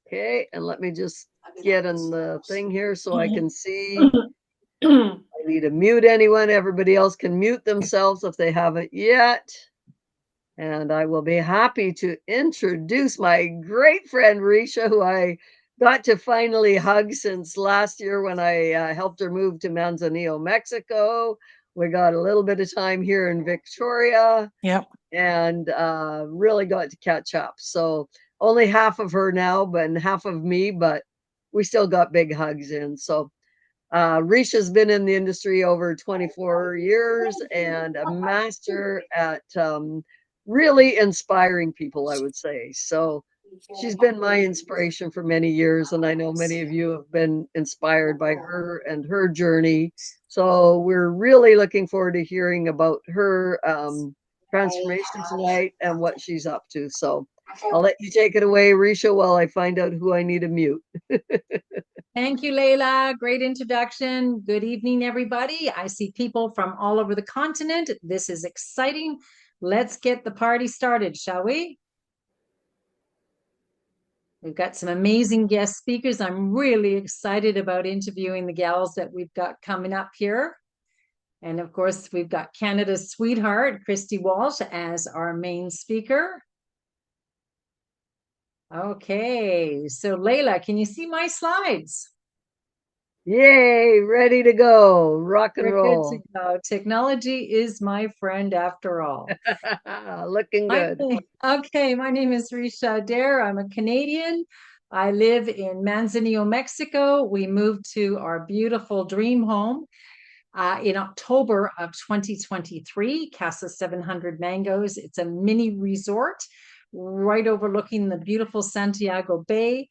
Okay, and let me just get in the thing here so I can see. I need to mute anyone. Everybody else can mute themselves if they haven't yet. And I will be happy to introduce my great friend Ricia, who I got to finally hug since last year when I helped her move to Manzanillo, Mexico. We got a little bit of time here in Victoria. Yep. And really got to catch up. So only half of her now, but and half of me, but we still got big hugs in. So Risha's been in the industry over 24 years and a master at really inspiring people, I would say. So she's been my inspiration for many years, and I know many of you have been inspired by her and her journey. So we're really looking forward to hearing about her transformation tonight and what she's up to. So I'll let you take it away, Risha, while I find out who I need to mute. Thank you, Layla. Great introduction. Good evening, everybody. I see people from all over the continent. This is exciting. Let's get the party started, shall we? We've got some amazing guest speakers. I'm really excited about interviewing the gals that we've got coming up here. And of course, we've got Canada's sweetheart, CHRISTY WALSH, as our main speaker. Okay, so Layla, can you see my slides? Yay, ready to go. Rock and We're good to roll. go. Technology is my friend after all. Looking good. Okay, my name is Ricia Adair. I'm a Canadian. I live in Manzanillo, Mexico. We moved to our beautiful dream home in October of 2023, Casa 700 Mangoes. It's a mini resort right overlooking the beautiful Santiago Bay.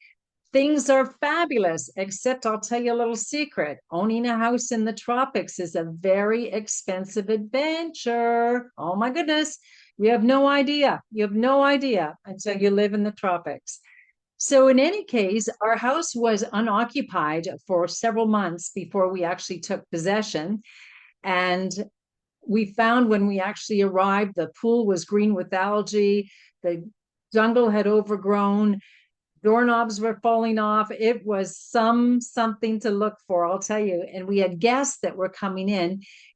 Things are fabulous, except I'll tell you a little secret. Owning a house in the tropics is a very expensive adventure. Oh my goodness. You have no idea. You have no idea until you live in the tropics. So, in any case, our house was unoccupied for several months before we actually took possession. And we found when we actually arrived, the pool was green with algae, the jungle had overgrown, doorknobs were falling off. It was something to look for, I'll tell you. And we had guests that were coming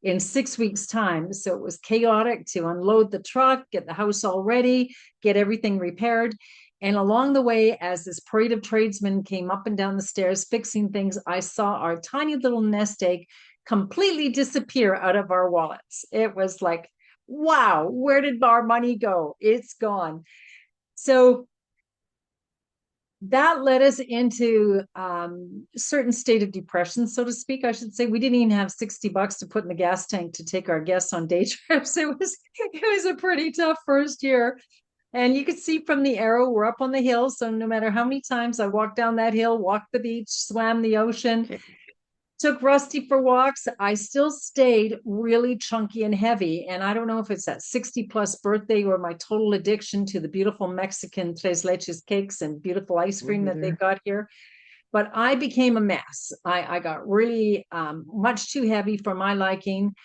in 6 weeks time, so it was chaotic to unload the truck, get the house all ready, get everything repaired. And along the way, as this parade of tradesmen came up and down the stairs fixing things, I saw our tiny little nest egg completely disappear out of our wallets. It was like, wow, where did our money go? It's gone. So that led us into a certain state of depression, so to speak. I should say we didn't even have $60 to put in the gas tank to take our guests on day trips. It was a pretty tough first year. And you could see from the arrow, we're up on the hill. So no matter how many times I walked down that hill, walked the beach, swam the ocean, took Rusty for walks, I still stayed really chunky and heavy. And I don't know if it's that 60 plus birthday or my total addiction to the beautiful Mexican tres leches cakes and beautiful ice cream that they've got here. But I became a mess. I got really much too heavy for my liking.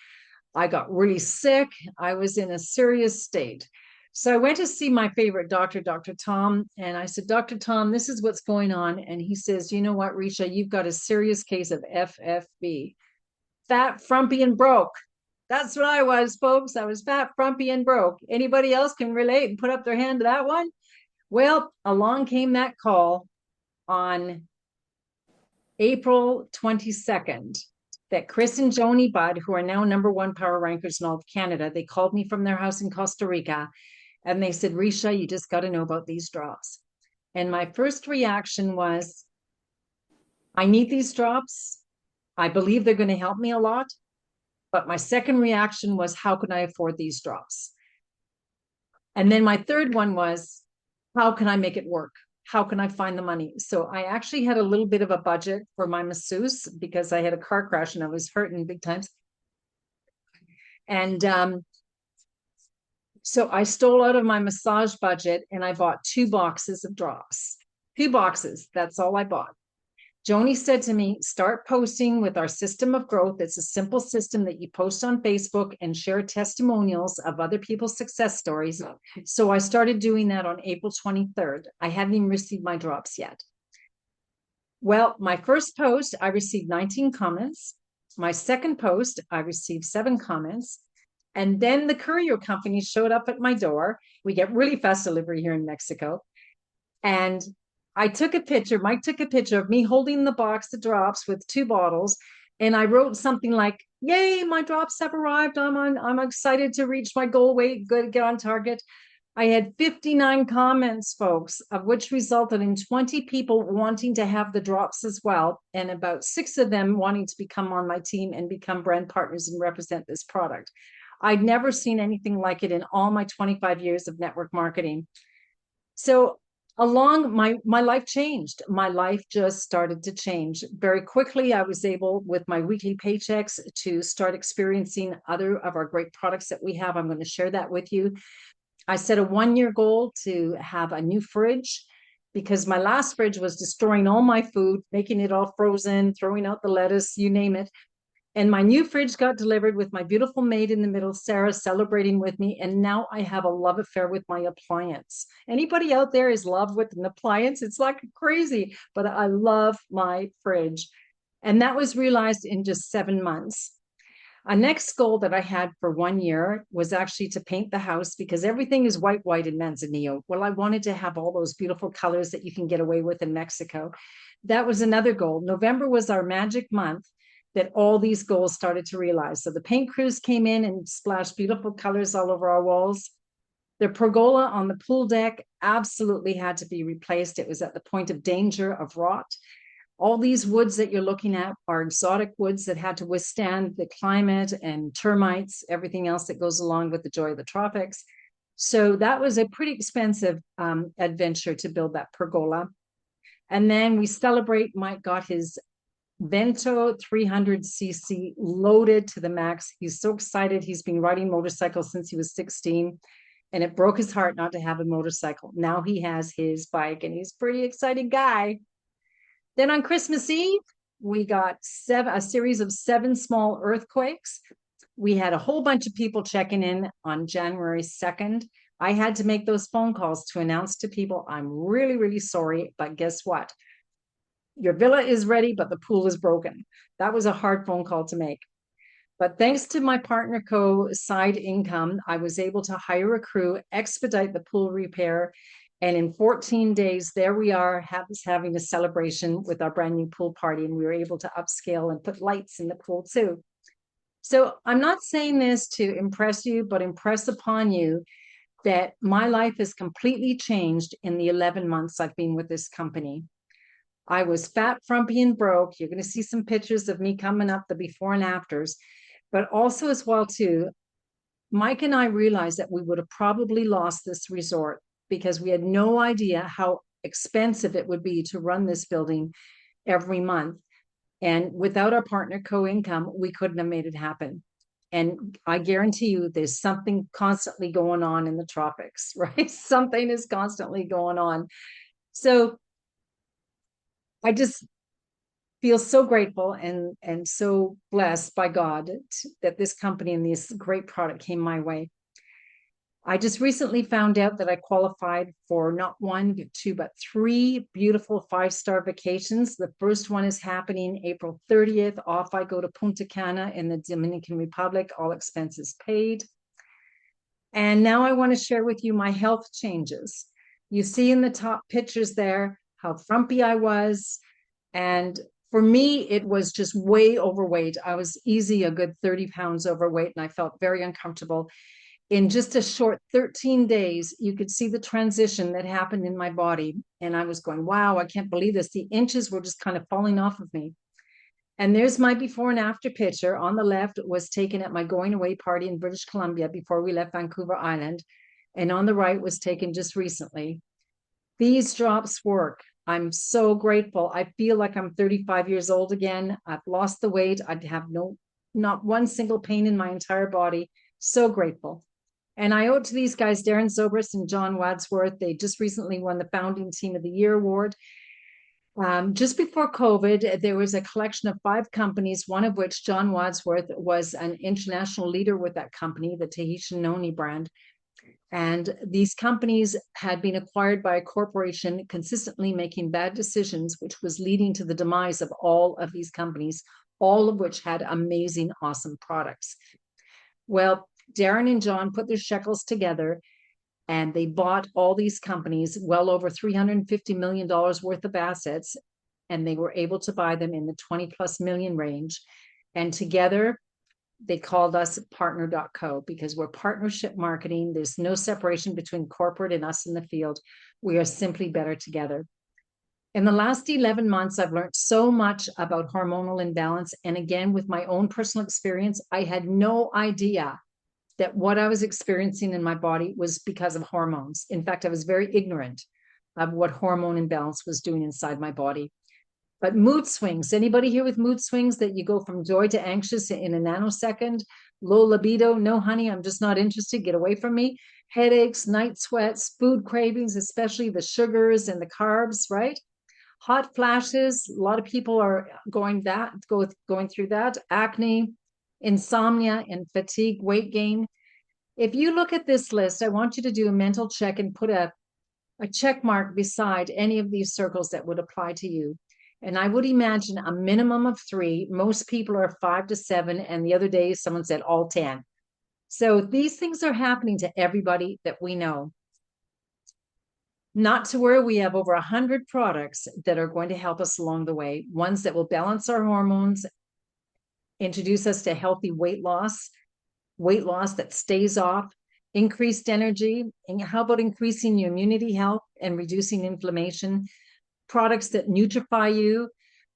I got really sick. I was in a serious state. So I went to see my favorite doctor, Dr. Tom, and I said, Dr. Tom, this is what's going on. And he says, you know what, Risha, you've got a serious case of FFB, fat, frumpy, and broke. That's what I was, folks. I was fat, frumpy, and broke. Anybody else can relate and put up their hand to that one? Well, along came that call on April 22nd that Chris and Joni Budd, who are now #1 power rankers in all of Canada, they called me from their house in Costa Rica and they said, Risha, you just got to know about these drops. And my first reaction was, I need these drops. I believe they're going to help me a lot. But my second reaction was, how can I afford these drops? And then my third one was, how can I make it work? How can I find the money? So I actually had a little bit of a budget for my masseuse because I had a car crash and I was hurting big times. And so I stole out of my massage budget and I bought 2 boxes of drops. 2 boxes. That's all I bought. Joni said to me, start posting with our system of growth. It's a simple system that you post on Facebook and share testimonials of other people's success stories. So I started doing that on April 23rd. I hadn't even received my drops yet. Well, my first post, I received 19 comments. My second post, I received 7 comments. And then the courier company showed up at my door. We get really fast delivery here in Mexico. And I took a picture, Mike took a picture of me holding the box of drops with 2 bottles. And I wrote something like, yay, my drops have arrived. I'm excited to reach my goal weight, good, get on target. I had 59 comments, folks, of which resulted in 20 people wanting to have the drops as well, and about 6 of them wanting to become on my team and become brand partners and represent this product. I'd never seen anything like it in all my 25 years of network marketing. So along my life changed. My life just started to change very quickly. I was able, with my weekly paychecks, to start experiencing other of our great products that we have. I'm going to share that with you. I set a 1-year goal to have a new fridge because my last fridge was destroying all my food, making it all frozen, throwing out the lettuce, you name it. And my new fridge got delivered with my beautiful maid in the middle, Sarah, celebrating with me. And now I have a love affair with my appliance. Anybody out there is love with an appliance? It's like crazy, but I love my fridge. And that was realized in just 7 months. A next goal that I had for 1 year was actually to paint the house because everything is white in Manzanillo. Well, I wanted to have all those beautiful colors that you can get away with in Mexico. That was another goal. November was our magic month that all these goals started to realize. So the paint crews came in and splashed beautiful colors all over our walls. The pergola on the pool deck absolutely had to be replaced. It was at the point of danger of rot. All these woods that you're looking at are exotic woods that had to withstand the climate and termites, everything else that goes along with the joy of the tropics. So that was a pretty expensive adventure to build that pergola. And then we celebrate, Mike got his Vento 300cc loaded to the max. He's so excited. He's been riding motorcycles since he was 16, and it broke his heart not to have a motorcycle. Now he has his bike, and he's a pretty excited guy. Then on Christmas Eve, we got a series of 7 small earthquakes. We had a whole bunch of people checking in on January 2nd. I had to make those phone calls to announce to people, I'm really, really sorry, but guess what? Your villa is ready, but the pool is broken. That was a hard phone call to make. But thanks to my partner co side income, I was able to hire a crew, expedite the pool repair, and in 14 days, there we are having a celebration with our brand new pool party. And we were able to upscale and put lights in the pool too. So I'm not saying this to impress you, but impress upon you that my life has completely changed in the 11 months I've been with this company. I was fat, frumpy, and broke. You're going to see some pictures of me coming up, the before and afters, but also as well too, Mike and I realized that we would have probably lost this resort because we had no idea how expensive it would be to run this building every month. And without our partner co-income, we couldn't have made it happen. And I guarantee you there's something constantly going on in the tropics, right? Something is constantly going on. So I just feel so grateful and so blessed by God that this company and this great product came my way. I just recently found out that I qualified for not 1, 2, but 3 beautiful 5-star vacations. The first one is happening April 30th. Off I go to Punta Cana in the Dominican Republic, all expenses paid. And now I want to share with you my health changes. You see in the top pictures there how frumpy I was. And for me, it was just way overweight. I was easy a good 30 pounds overweight, and I felt very uncomfortable. In just a short 13 days, you could see the transition that happened in my body. And I was going, wow, I can't believe this. The inches were just kind of falling off of me. And there's my before and after picture. On the left was taken at my going away party in British Columbia before we left Vancouver Island. And on the right was taken just recently. These drops work. I'm so grateful. I feel like I'm 35 years old again. I've lost the weight. I'd have not one single pain in my entire body. So grateful. And I owe it to these guys, Darren Zobrist and John Wadsworth. They just recently won the Founding Team of the Year award. Just before COVID, there was a collection of 5 companies, one of which John Wadsworth was an international leader with that company, the Tahitian Noni brand. And these companies had been acquired by a corporation consistently making bad decisions, which was leading to the demise of all of these companies, all of which had amazing, awesome products. Well, Darren and John put their shekels together and they bought all these companies, well over $350 million worth of assets, and they were able to buy them in the 20 plus million range. And together, they called us partner.co because we're partnership marketing. There's no separation between corporate and us in the field. We are simply better together. In the last 11 months, I've learned so much about hormonal imbalance. And again, with my own personal experience, I had no idea that what I was experiencing in my body was because of hormones. In fact, I was very ignorant of what hormone imbalance was doing inside my body. But mood swings, anybody here with mood swings that you go from joy to anxious in a nanosecond? Low libido, no honey, I'm just not interested, get away from me. Headaches, night sweats, food cravings, especially the sugars and the carbs, right? Hot flashes, a lot of people are going through that. Acne, insomnia, and fatigue, weight gain. If you look at this list, I want you to do a mental check and put a check mark beside any of these circles that would apply to you. And I would imagine a minimum of 3. Most people are 5 to 7. And the other day, someone said all 10. So these things are happening to everybody that we know. Not to where we have over 100 products that are going to help us along the way, ones that will balance our hormones, introduce us to healthy weight loss that stays off, increased energy. And how about increasing your immunity health and reducing inflammation? Products that nutrify you,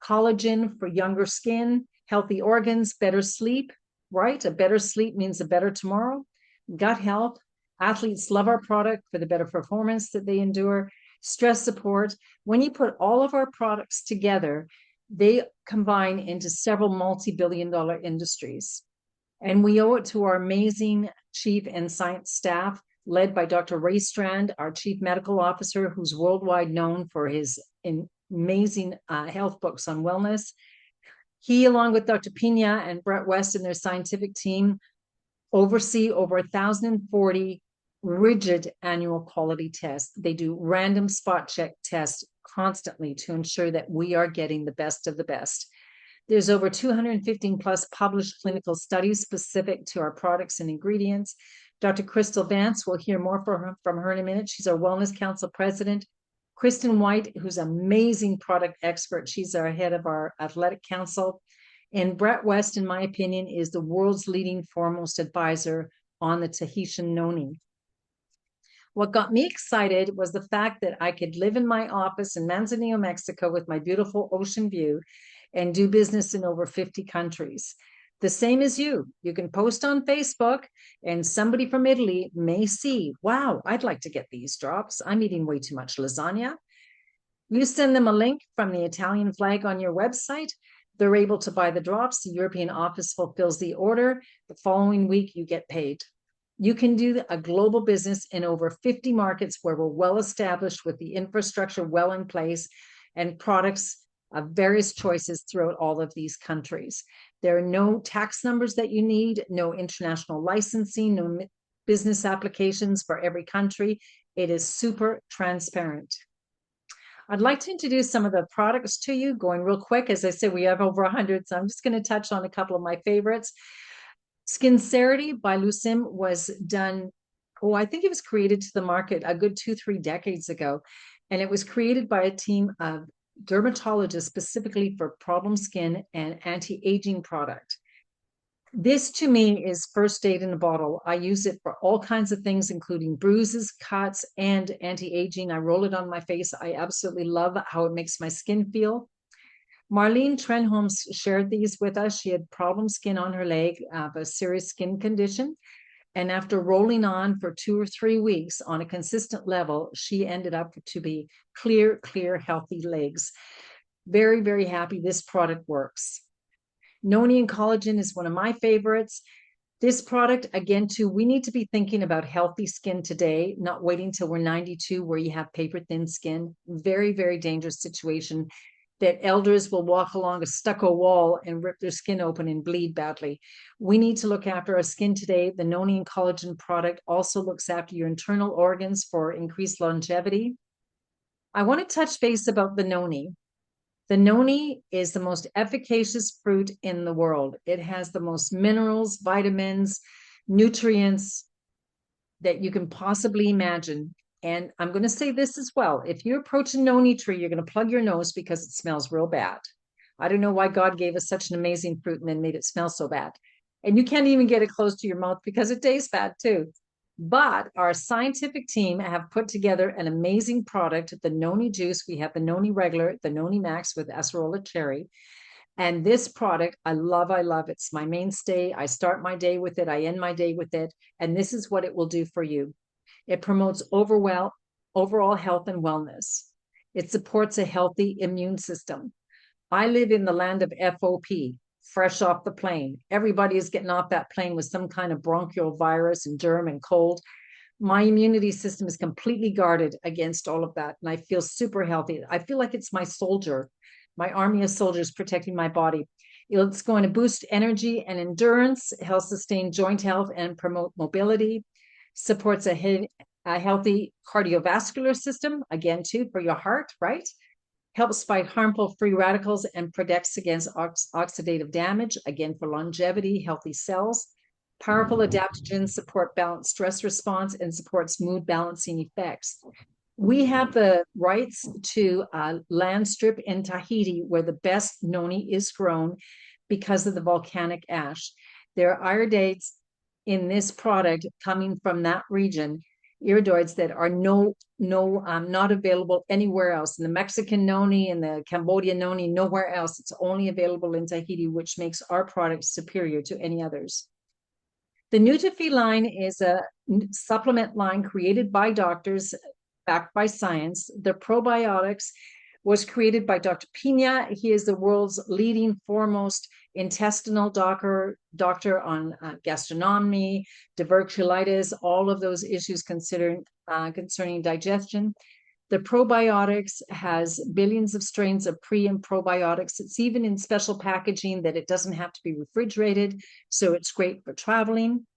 collagen for younger skin, healthy organs, better sleep, right? A better sleep means a better tomorrow. Gut health. Athletes love our product for the better performance that they endure. Stress support. When you put all of our products together, they combine into several multi-billion-dollar industries. And we owe it to our amazing chief and science staff, led by Dr. Ray Strand, our chief medical officer, who's worldwide known for his amazing health books on wellness. He, along with Dr. Pina and Brett West and their scientific team, oversee over 1,040 rigid annual quality tests. They do random spot check tests constantly to ensure that we are getting the best of the best. There's over 215 plus published clinical studies specific to our products and ingredients. Dr. Crystal Vance, we'll hear more from her in a minute. She's our Wellness Council president. Kristen White, who's an amazing product expert. She's our head of our athletic council. And Brett West, in my opinion, is the world's leading foremost advisor on the Tahitian Noni. What got me excited was the fact that I could live in my office in Manzanillo, Mexico, with my beautiful ocean view and do business in over 50 countries. The same as you. You can post on Facebook and somebody from Italy may see, wow, I'd like to get these drops. I'm eating way too much lasagna. You send them a link from the Italian flag on your website. They're able to buy the drops. The European office fulfills the order. The following week, you get paid. You can do a global business in over 50 markets where we're well established with the infrastructure well in place and products of various choices throughout all of these countries. There are no tax numbers that you need, no international licensing, no business applications for every country. It is super transparent. I'd like to introduce some of the products to you, going real quick. As I said, we have over 100, so I'm just going to touch on a couple of my favorites. Skincerity by Lucim was done, I think it was created to the market a good 2-3 decades ago. And it was created by a team of dermatologists specifically for problem skin and anti-aging product. This to me is first aid in a bottle. I use it for all kinds of things, including bruises, cuts, and anti-aging. I roll it on my face. I absolutely love how it makes my skin feel. Marlene Trenholm shared these with us. She had problem skin on her leg of a serious skin condition. And after rolling on for 2 or 3 weeks on a consistent level, she ended up to be clear, healthy legs. Very, very happy this product works. Noni and collagen is one of my favorites. This product, again, too, we need to be thinking about healthy skin today, not waiting till we're 92 where you have paper thin skin. Very, very dangerous situation that elders will walk along a stucco wall and rip their skin open and bleed badly. We need to look after our skin today. The noni and collagen product also looks after your internal organs for increased longevity. I want to touch base about the noni. The noni is the most efficacious fruit in the world. It has the most minerals, vitamins, nutrients that you can possibly imagine. And I'm going to say this as well. If you approach a noni tree, you're going to plug your nose because it smells real bad. I don't know why God gave us such an amazing fruit and then made it smell so bad. And you can't even get it close to your mouth because it tastes bad too. But our scientific team have put together an amazing product, the noni juice. We have the noni regular, the noni max with acerola cherry. And this product, I love, I love. It's my mainstay. I start my day with it. I end my day with it. And this is what it will do for you. It promotes overall health and wellness. It supports a healthy immune system. I live in the land of FOP, fresh off the plane. Everybody is getting off that plane with some kind of bronchial virus and germ and cold. My immunity system is completely guarded against all of that. And I feel super healthy. I feel like it's my soldier, my army of soldiers protecting my body. It's going to boost energy and endurance, help sustain joint health and promote mobility, supports a healthy cardiovascular system, again, too, for your heart, right? Helps fight harmful free radicals and protects against oxidative damage, again, for longevity, healthy cells. Powerful adaptogens support balanced stress response and supports mood balancing effects. We have the rights to a land strip in Tahiti where the best noni is grown because of the volcanic ash. There are iridates in this product coming from that region, iridoids that are not available anywhere else. In the Mexican noni and the Cambodian noni, nowhere else. It's only available in Tahiti, which makes our product superior to any others. The Nutrifi line is a supplement line created by doctors, backed by science. The probiotics was created by Dr. Pina. He is the world's leading foremost intestinal doctor on gastronomy, diverticulitis, all of those issues concerning digestion. The probiotics has billions of strains of pre and probiotics. It's even in special packaging that it doesn't have to be refrigerated, so it's great for traveling.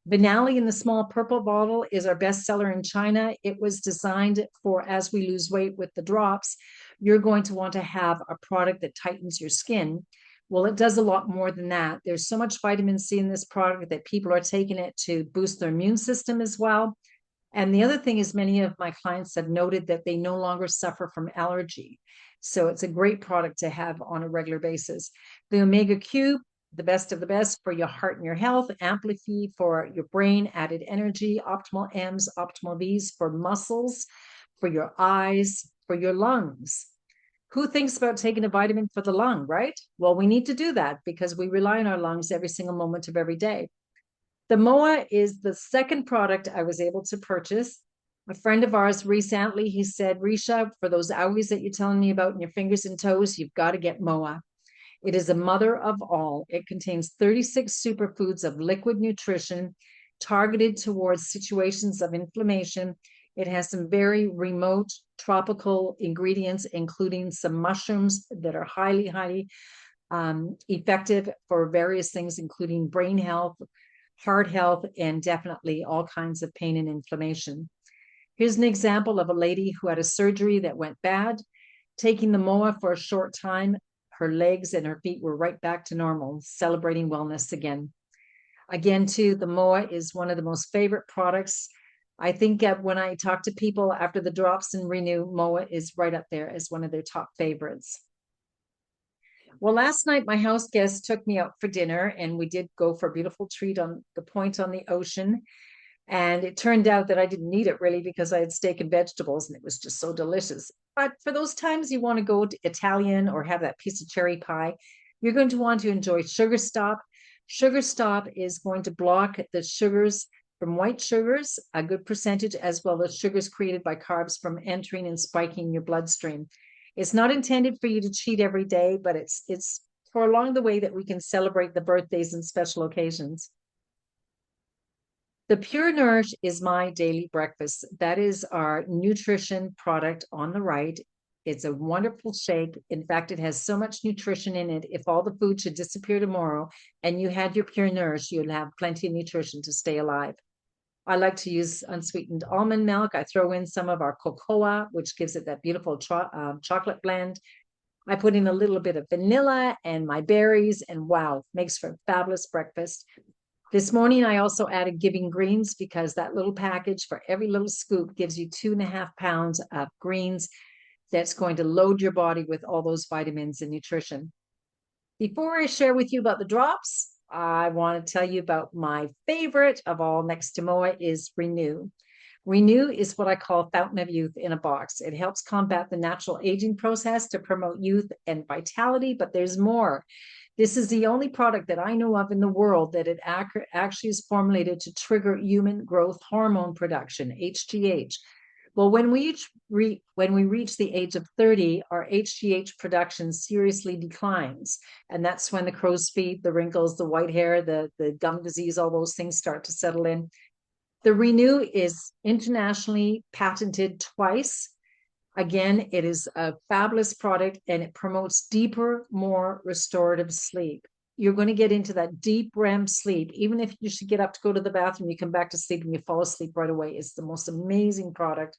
Vinali in the small purple bottle is our bestseller in China. It was designed for as we lose weight with the drops, you're going to want to have a product that tightens your skin. Well, it does a lot more than that. There's so much vitamin C in this product that people are taking it to boost their immune system as well. And the other thing is many of my clients have noted that they no longer suffer from allergy. So it's a great product to have on a regular basis. The Omega Q, the best of the best for your heart and your health, Amplify for your brain, added energy, Optimal M's, Optimal V's for muscles, for your eyes, for your lungs. Who thinks about taking a vitamin for the lung, right? Well, we need to do that because we rely on our lungs every single moment of every day. The MOA is the second product I was able to purchase. A friend of ours recently, he said, Ricia, for those owies that you're telling me about in your fingers and toes, you've got to get MOA. It is a mother of all. It contains 36 superfoods of liquid nutrition targeted towards situations of inflammation. It has some very remote tropical ingredients, including some mushrooms that are highly effective for various things, including brain health, heart health, and definitely all kinds of pain and inflammation. Here's an example of a lady who had a surgery that went bad. Taking the MOA for a short time, her legs and her feet were right back to normal, celebrating wellness again. Again, too, the MOA is one of the most favorite products. I think when I talk to people after the drops and renew, MOA is right up there as one of their top favorites. Well, last night my house guest took me out for dinner and we did go for a beautiful treat on the point on the ocean. And it turned out that I didn't need it really because I had steak and vegetables and it was just so delicious. But for those times you want to go to Italian or have that piece of cherry pie, you're going to want to enjoy Sugar Stop. Sugar Stop is going to block the sugars from white sugars, a good percentage, as well as sugars created by carbs from entering and spiking your bloodstream. It's not intended for you to cheat every day, but it's for along the way that we can celebrate the birthdays and special occasions. The Pure Nourish is my daily breakfast. That is our nutrition product on the right. It's a wonderful shake. In fact, it has so much nutrition in it. If all the food should disappear tomorrow and you had your Pure Nourish, you'd have plenty of nutrition to stay alive. I like to use unsweetened almond milk. I throw in some of our cocoa, which gives it that beautiful chocolate blend. I put in a little bit of vanilla and my berries, and wow, makes for a fabulous breakfast. This morning, I also added Giving Greens because that little package for every little scoop gives you 2.5 pounds of greens that's going to load your body with all those vitamins and nutrition. Before I share with you about the drops, I want to tell you about my favorite of all next to Moa is Renew. Renew is what I call fountain of youth in a box. It helps combat the natural aging process to promote youth and vitality, but there's more. This is the only product that I know of in the world that it actually is formulated to trigger human growth hormone production, HGH. Well, when we reach the age of 30, our HGH production seriously declines. And that's when the crow's feet, the wrinkles, the white hair, the gum disease, all those things start to settle in. The Renew is internationally patented twice. Again, it is a fabulous product and it promotes deeper, more restorative sleep. You're going to get into that deep REM sleep. Even if you should get up to go to the bathroom, you come back to sleep and you fall asleep right away. It's the most amazing product.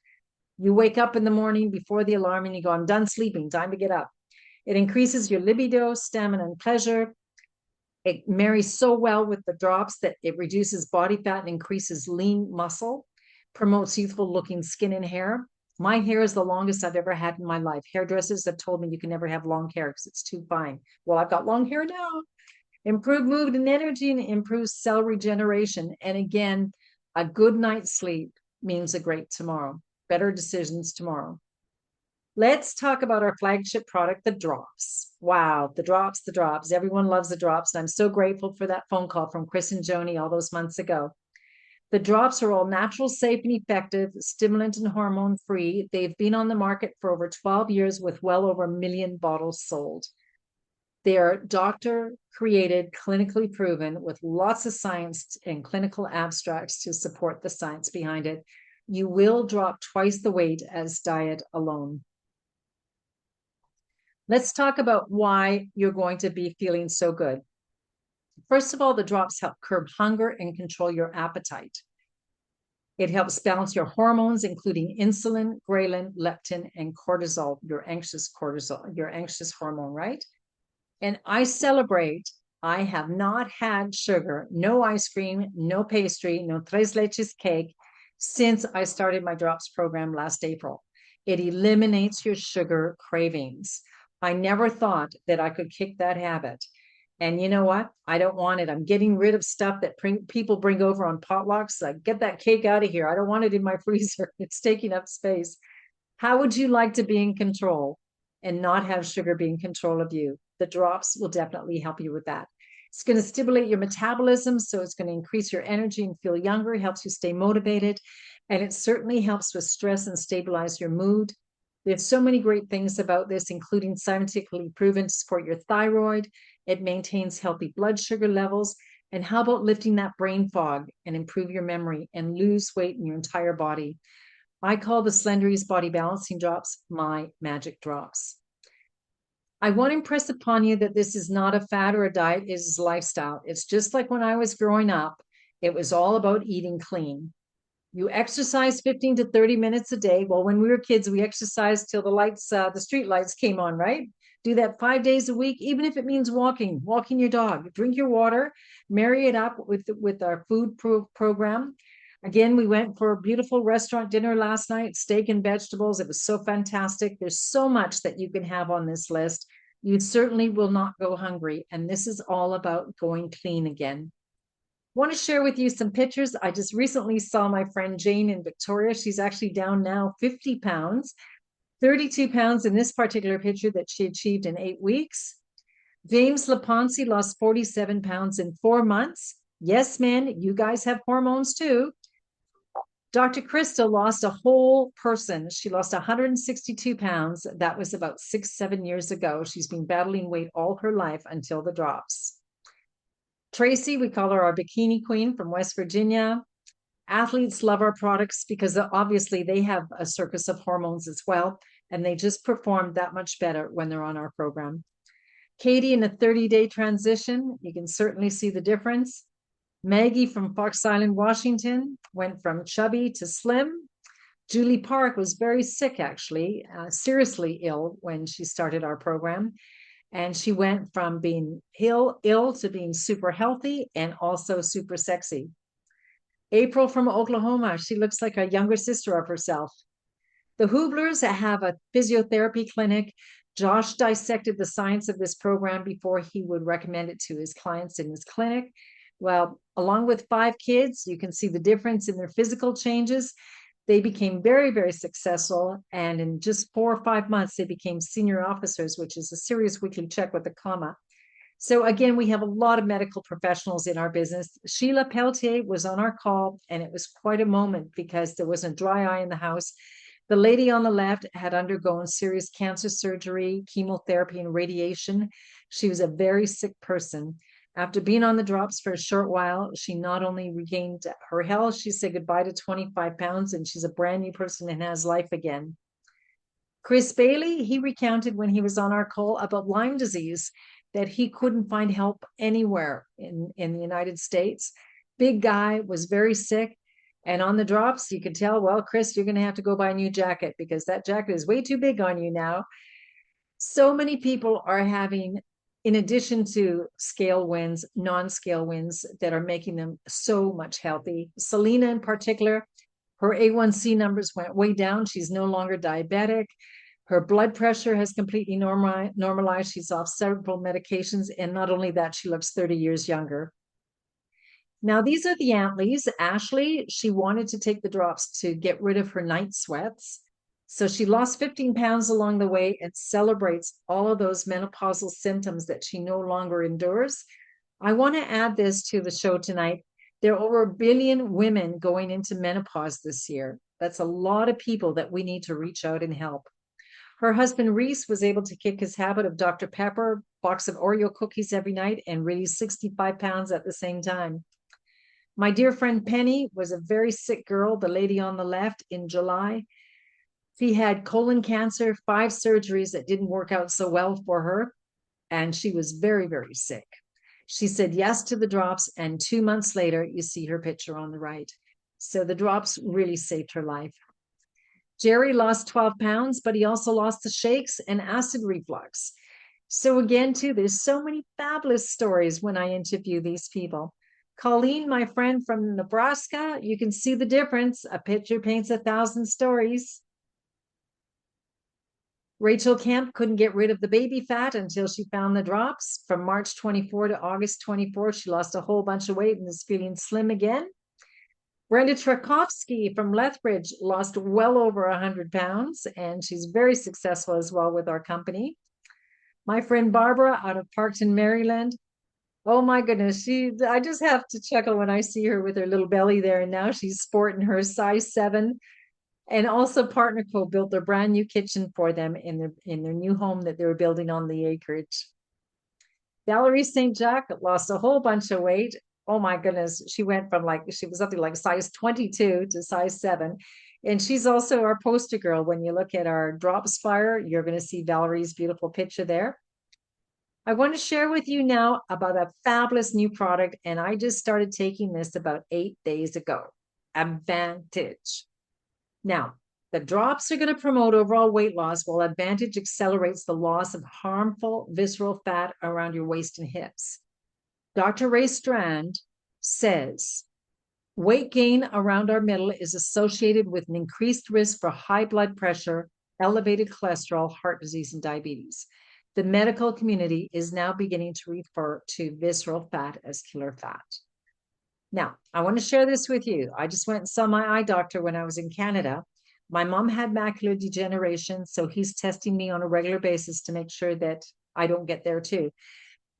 You wake up in the morning before the alarm and you go, I'm done sleeping, time to get up. It increases your libido, stamina, and pleasure. It marries so well with the drops that it reduces body fat and increases lean muscle, promotes youthful looking skin and hair. My hair is the longest I've ever had in my life. Hairdressers have told me you can never have long hair because it's too fine. Well, I've got long hair now. Improve mood and energy and improves cell regeneration. And again, a good night's sleep means a great tomorrow. Better decisions tomorrow. Let's talk about our flagship product, the drops. Wow, the drops, the drops. Everyone loves the drops. And I'm so grateful for that phone call from Chris and Joni all those months ago. The drops are all natural, safe, and effective, stimulant and hormone free. They've been on the market for over 12 years with well over 1 million bottles sold. They are doctor created, clinically proven with lots of science and clinical abstracts to support the science behind it. You will drop twice the weight as diet alone. Let's talk about why you're going to be feeling so good. First of all, the drops help curb hunger and control your appetite. It helps balance your hormones, including insulin, ghrelin, leptin, and cortisol, your anxious hormone, right? And I celebrate, I have not had sugar, no ice cream, no pastry, no tres leches cake since I started my drops program last April. It eliminates your sugar cravings. I never thought that I could kick that habit. And you know what? I don't want it. I'm getting rid of stuff that people bring over on potlucks. Like, get that cake out of here. I don't want it in my freezer. It's taking up space. How would you like to be in control and not have sugar be in control of you? The drops will definitely help you with that. It's going to stimulate your metabolism, so it's going to increase your energy and feel younger, helps you stay motivated, and it certainly helps with stress and stabilize your mood. There's so many great things about this, including scientifically proven to support your thyroid. It maintains healthy blood sugar levels. And how about lifting that brain fog and improve your memory and lose weight in your entire body? I call the Slenderies Body Balancing Drops my magic drops. I want to impress upon you that this is not a fad or a diet, it is a lifestyle. It's just like when I was growing up, it was all about eating clean. You exercise 15 to 30 minutes a day. Well, when we were kids, we exercised till the street lights came on, right? Do that 5 days a week, even if it means walking your dog, drink your water, marry it up with our food program. Again, we went for a beautiful restaurant dinner last night, steak and vegetables. It was so fantastic. There's so much that you can have on this list. You certainly will not go hungry. And this is all about going clean again. Want to share with you some pictures. I just recently saw my friend Jane in Victoria. She's actually down now 50 pounds, 32 pounds in this particular picture that she achieved in 8 weeks. James Laponsi lost 47 pounds in 4 months. Yes, men, you guys have hormones too. Dr. Krista lost a whole person. She lost 162 pounds. That was about 6-7 years ago. She's been battling weight all her life until the drops. Tracy, we call her our bikini queen from West Virginia. Athletes love our products because obviously they have a circus of hormones as well, and they just perform that much better when they're on our program. Katie in a 30-day transition, you can certainly see the difference. Maggie from Fox Island, Washington, went from chubby to slim. Julie Park was very sick, actually, seriously ill when she started our program. And she went from being ill to being super healthy and also super sexy. April from Oklahoma, she looks like a younger sister of herself. The Hublers have a physiotherapy clinic. Josh dissected the science of this program before he would recommend it to his clients in his clinic. Well, along with 5 kids, you can see the difference in their physical changes. They became very, very successful. And in just 4 or 5 months, they became senior officers, which is a serious weekly check with a comma. So again, we have a lot of medical professionals in our business. Sheila Pelletier was on our call, and it was quite a moment because there wasn't a dry eye in the house. The lady on the left had undergone serious cancer surgery, chemotherapy, and radiation. She was a very sick person. After being on the drops for a short while, she not only regained her health, she said goodbye to 25 pounds, and she's a brand new person and has life again. Chris Bailey, he recounted when he was on our call about Lyme disease that he couldn't find help anywhere in the United States. Big guy, was very sick. And on the drops, you could tell, well, Chris, you're going to have to go buy a new jacket because that jacket is way too big on you now. So many people are having, in addition to scale wins, non-scale wins that are making them so much healthy. Selena in particular, her A1C numbers went way down. She's no longer diabetic. Her blood pressure has completely normalized. She's off several medications. And not only that, she looks 30 years younger. Now, these are the Antleys. Ashley, she wanted to take the drops to get rid of her night sweats. So she lost 15 pounds along the way and celebrates all of those menopausal symptoms that she no longer endures. I want to add this to the show tonight. There are over 1 billion women going into menopause this year. That's a lot of people that we need to reach out and help. Her husband, Reese, was able to kick his habit of Dr. Pepper, box of Oreo cookies every night, and release 65 pounds at the same time. My dear friend Penny was a very sick girl, the lady on the left, in July. She had colon cancer, 5 surgeries that didn't work out so well for her, and she was very, very sick. She said yes to the drops, and 2 months later, you see her picture on the right. So the drops really saved her life. Jerry lost 12 pounds, but he also lost the shakes and acid reflux. So again, too, there's so many fabulous stories when I interview these people. Colleen, my friend from Nebraska, you can see the difference. A picture paints 1,000 stories. Rachel Kemp couldn't get rid of the baby fat until she found the drops. From March 24 to August 24, she lost a whole bunch of weight and is feeling slim again. Brenda Tchaikovsky from Lethbridge lost well over 100 pounds, and she's very successful as well with our company. My friend Barbara out of Parkton, Maryland. Oh my goodness, I just have to chuckle when I see her with her little belly there, and now she's sporting her size 7. And also Partner Co built their brand new kitchen for them in their new home that they were building on the acreage. Valerie St. Jacques lost a whole bunch of weight. Oh my goodness, she went from she was something like size 22 to size 7. And she's also our poster girl. When you look at our drops fire, you're going to see Valerie's beautiful picture there. I want to share with you now about a fabulous new product, and I just started taking this about 8 days ago. Advantage. Now, the drops are going to promote overall weight loss, while Advantage accelerates the loss of harmful visceral fat around your waist and hips. Dr. Ray Strand says weight gain around our middle is associated with an increased risk for high blood pressure, elevated cholesterol, heart disease, and diabetes. The medical community is now beginning to refer to visceral fat as killer fat. Now, I want to share this with you. I just went and saw my eye doctor when I was in Canada. My mom had macular degeneration, so he's testing me on a regular basis to make sure that I don't get there too.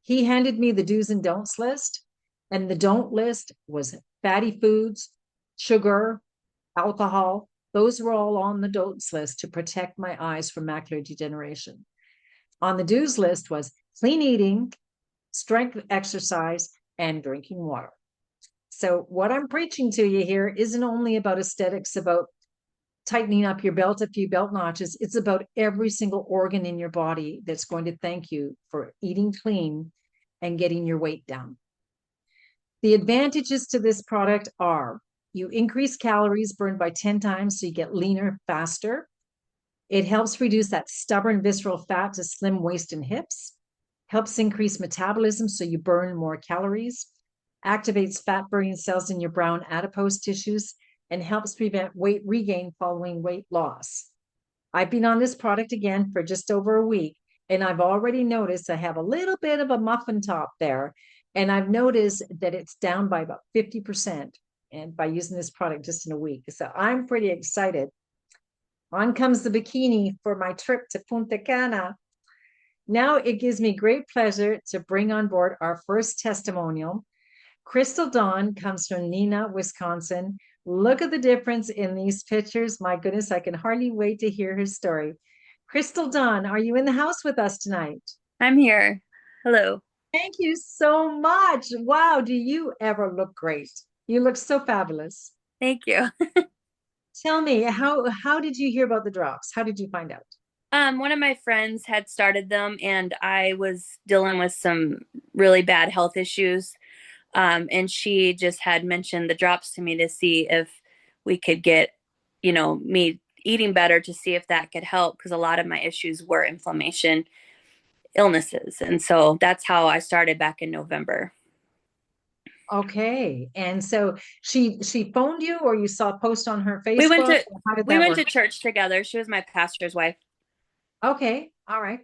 He handed me the do's and don'ts list, and the don't list was fatty foods, sugar, alcohol. Those were all on the don'ts list to protect my eyes from macular degeneration. On the do's list was clean eating, strength exercise, and drinking water. So what I'm preaching to you here isn't only about aesthetics, about tightening up your belt a few belt notches. It's about every single organ in your body that's going to thank you for eating clean and getting your weight down. The advantages to this product are you increase calories burned by 10 times, so you get leaner faster. It helps reduce that stubborn visceral fat to slim waist and hips, helps increase metabolism, so you burn more calories, activates fat burning cells in your brown adipose tissues, and helps prevent weight regain following weight loss. I've been on this product again for just over a week, and I've already noticed I have a little bit of a muffin top there. And I've noticed that it's down by about 50% and by using this product just in a week. So I'm pretty excited. On comes the bikini for my trip to Punta Cana. Now it gives me great pleasure to bring on board our first testimonial. Crystal Dawn comes from Neenah, Wisconsin. Look at the difference in these pictures. My goodness, I can hardly wait to hear her story. Crystal Dawn, are you in the house with us tonight? I'm here. Hello. Thank you so much. Wow, do you ever look great? You look so fabulous. Thank you. Tell me, how did you hear about the drops? How did you find out? One of my friends had started them and I was dealing with some really bad health issues. And she just had mentioned the drops to me to see if we could get, me eating better to see if that could help because a lot of my issues were inflammation illnesses. And so that's how I started back in November. Okay. And so she phoned you or you saw a post on her We went Facebook? to How did we that went work? to church together. She was my pastor's wife. Okay. All right.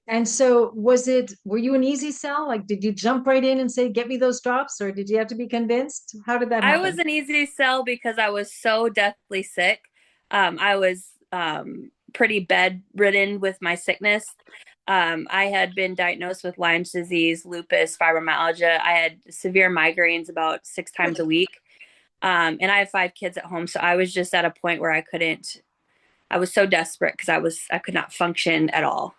And so were you an easy sell? Like, did you jump right in and say, get me those drops, or did you have to be convinced? How did that I was happen? an easy sell because I was so deathly sick. I was pretty bedridden with my sickness. I had been diagnosed with Lyme's disease, lupus, fibromyalgia. I had severe migraines about 6 times a week. And I have 5 kids at home. So I was just at a point where I was so desperate because I could not function at all.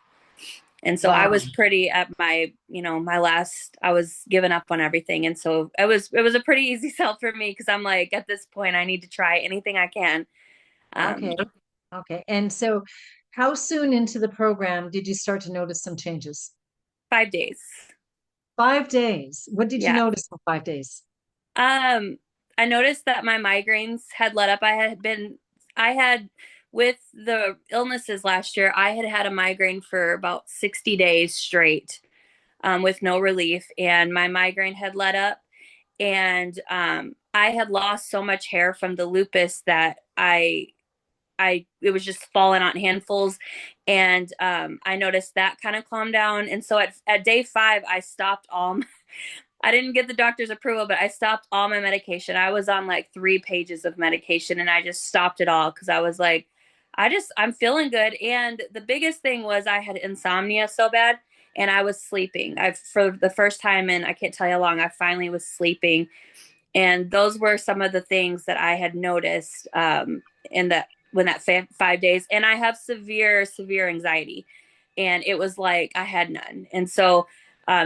And so I Wow. was pretty at my last, I was giving up on everything. And so it was a pretty easy sell for me because I'm like, at this point, I need to try anything I can. Okay. Okay. And so how soon into the program did you start to notice some changes? 5 days. 5 days. What did you Yeah. notice for 5 days? Um, I noticed that my migraines had let up. I had, with the illnesses last year, I had had a migraine for about 60 days straight, with no relief. And my migraine had let up. And I had lost so much hair from the lupus that it was just falling on handfuls. And I noticed that kind of calmed down. And so at day 5, I stopped I didn't get the doctor's approval, but I stopped all my medication. I was on like 3 pages of medication and I just stopped it all because I was like, I'm feeling good. And the biggest thing was I had insomnia so bad and I was sleeping. For the first time in, I can't tell you how long, I finally was sleeping. And those were some of the things that I had noticed in that when that 5 days. And I have severe, severe anxiety. And it was like I had none. And so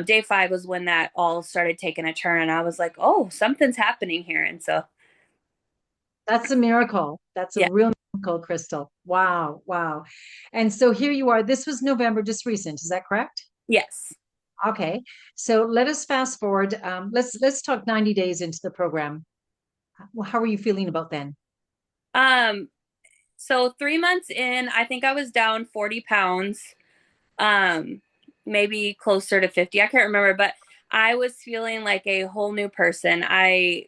day 5 was when that all started taking a turn. And I was like, oh, something's happening here. And so, That's a miracle. That's a yeah, real miracle, Crystal. Wow. Wow. And so here you are. This was November, just recent. Is that correct? yes. Okay. So let us fast forward. Let's talk 90 days into the program. Well, how are you feeling about then? Um, so 3 months in, I think I was down 40 pounds, um, maybe closer to 50. I can't remember, but I was feeling like a whole new person. I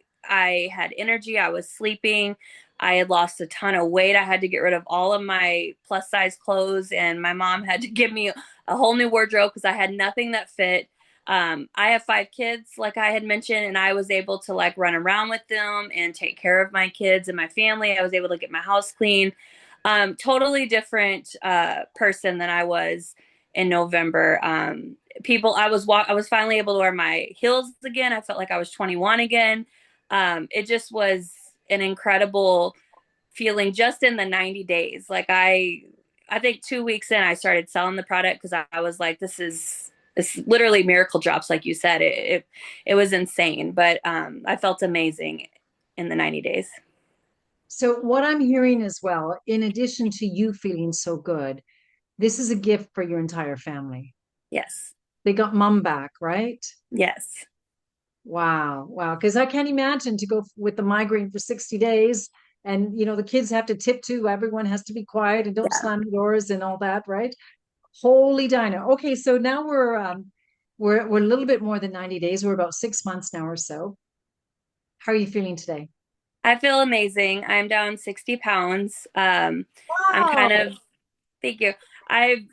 had energy. I was sleeping. I had lost a ton of weight. I had to get rid of all of my plus size clothes, and my mom had to give me a whole new wardrobe because I had nothing that fit. I have 5 kids, like I had mentioned, and I was able to like run around with them and take care of my kids and my family. I was able to get my house clean. Totally different person than I was in November. I was finally able to wear my heels again. I felt like I was 21 again. It just was an incredible feeling just in the 90 days. Like I think 2 weeks in, I started selling the product because I was like, this is It's literally miracle drops, like you said. It was insane, but I felt amazing in the 90 days. So what I'm hearing as well, in addition to you feeling so good, this is a gift for your entire family. Yes. They got mom back, right? Yes. Wow, wow. Because I can't imagine to go with the migraine for 60 days and the kids have to tip too. Everyone has to be quiet and don't Yeah. slam the doors and all that, right? Holy Dinah. Okay, so now we're a little bit more than 90 days. We're about 6 months now or so. How are you feeling today? I feel amazing. I'm down 60 pounds. I'm kind Wow. of, thank you. I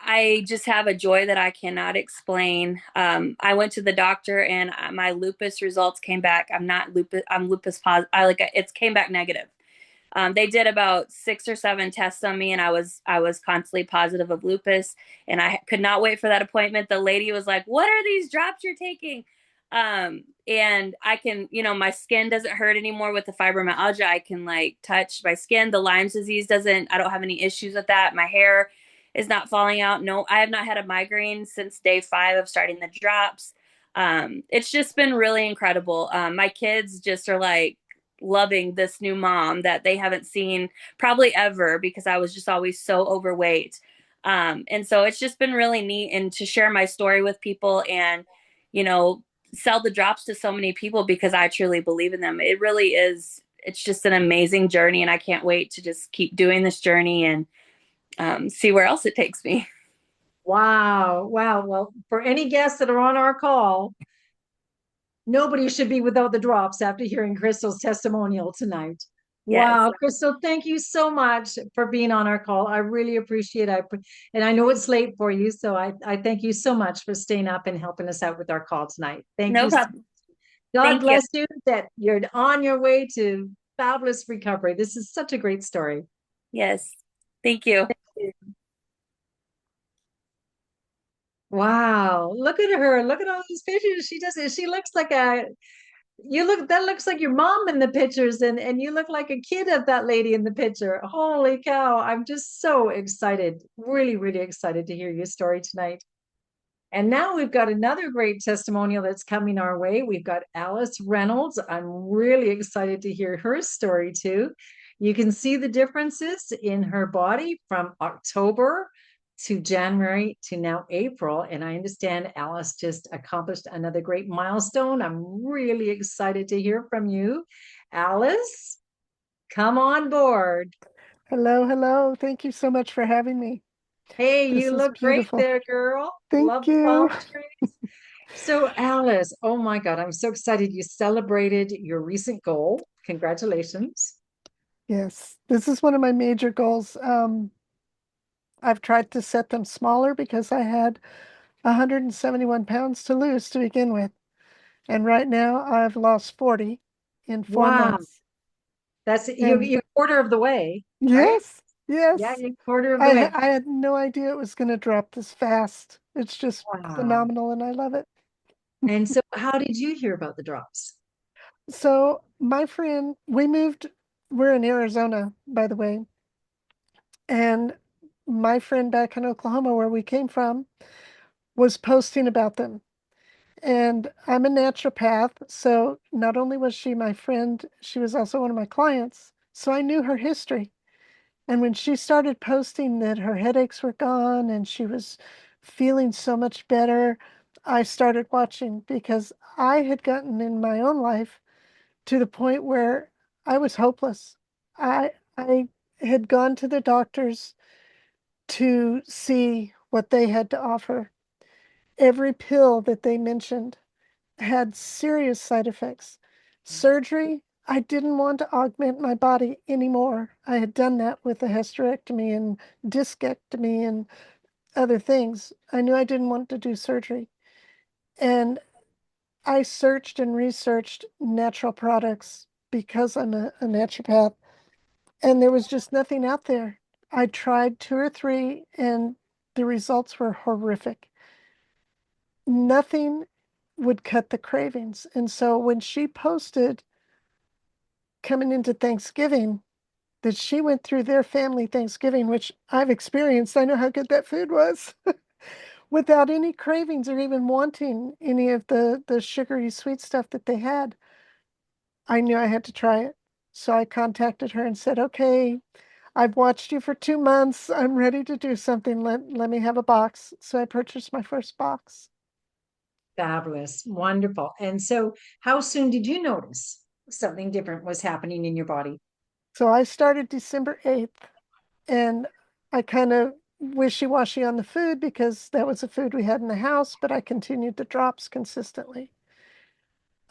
I just have a joy that I cannot explain. I went to the doctor and my lupus results came back. I'm not lupus. I'm lupus positive. It came back negative. They did about 6 or 7 tests on me, and I was constantly positive of lupus, and I could not wait for that appointment. The lady was like, "What are these drops you're taking?" And I can, my skin doesn't hurt anymore with the fibromyalgia. I can like touch my skin. The Lyme's disease doesn't. I don't have any issues with that. My hair is not falling out. No, I have not had a migraine since day 5 of starting the drops. It's just been really incredible. My kids just are like loving this new mom that they haven't seen probably ever because I was just always so overweight. And so it's just been really neat and to share my story with people and, you know, sell the drops to so many people because I truly believe in them. It really is. It's just an amazing journey, and I can't wait to just keep doing this journey and see where else it takes me. Wow. Wow. Well, for any guests that are on our call, nobody should be without the drops after hearing Crystal's testimonial tonight. Yes. Wow, Crystal, thank you so much for being on our call. I really appreciate it. And I know it's late for you, so I thank you so much for staying up and helping us out with our call tonight. Thank No you. problem. God Thank you. bless you that you're on your way to fabulous recovery. This is such a great story. Yes. Thank you. Wow, look at her. Look at all these pictures. She does it. She looks like that looks like your mom in the pictures and you look like a kid of that lady in the picture. Holy cow. I'm just so excited. Really, really excited to hear your story tonight. And now we've got another great testimonial that's coming our way. We've got Alice Reynolds. I'm really excited to hear her story too. You can see the differences in her body from October to January to now April. And I understand Alice just accomplished another great milestone. I'm really excited to hear from you. Alice, come on board. Hello, hello. Thank you so much for having me. Hey, This you is look great beautiful. there, girl. Thank Love the you. palm trees. So, Alice, oh my God, I'm so excited you celebrated your recent goal. Congratulations. Yes, this is one of my major goals. I've tried to set them smaller because I had 171 pounds to lose to begin with. And right now I've lost 40 in four Wow, months. that's And you're quarter of the way, right? yes, Yeah, yes, you're quarter of the way. I had no idea it was going to drop this fast. It's just Wow. phenomenal and I love it. And so, how did you hear about the drops? So my friend, we're in Arizona, by the way. And my friend back in Oklahoma, where we came from, was posting about them. And I'm a naturopath. So not only was she my friend, she was also one of my clients. So I knew her history. And when she started posting that her headaches were gone and she was feeling so much better, I started watching because I had gotten in my own life to the point where I was hopeless. I had gone to the doctors to see what they had to offer. Every pill that they mentioned had serious side effects. Surgery, I didn't want to augment my body anymore. I had done that with a hysterectomy and discectomy and other things. I knew I didn't want to do surgery. And I searched and researched natural products because I'm a naturopath, and there was just nothing out there. I tried 2 or 3, and the results were horrific. Nothing would cut the cravings. And so when she posted coming into Thanksgiving that she went through their family Thanksgiving, which I've experienced, I know how good that food was. without any cravings or even wanting any of the sugary sweet stuff that they had. I knew I had to try it. So I contacted her and said, okay, I've watched you for 2 months. I'm ready to do something. Let me have a box. So I purchased my first box. Fabulous. Wonderful. And so how soon did you notice something different was happening in your body? So I started December 8th, and I kind of wishy-washy on the food because that was the food we had in the house, but I continued the drops consistently.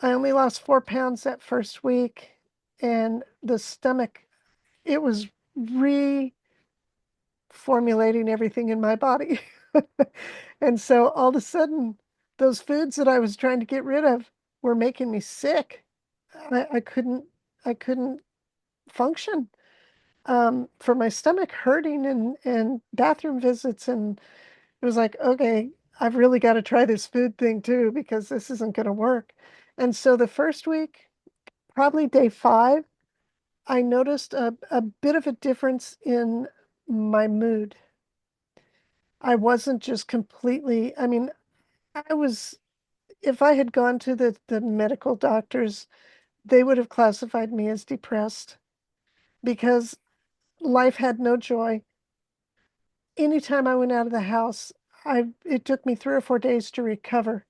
I only lost 4 pounds that first week, and the stomach, it was reformulating everything in my body. And so all of a sudden, those foods that I was trying to get rid of were making me sick. I couldn't function. For my stomach hurting and bathroom visits, and it was like, okay, I've really got to try this food thing too because this isn't going to work. And so the first week, probably day 5, I noticed a bit of a difference in my mood. I wasn't just completely, I mean, I was, if I had gone to the medical doctors, they would have classified me as depressed because life had no joy. Anytime I went out of the house, it took me 3 or 4 days to recover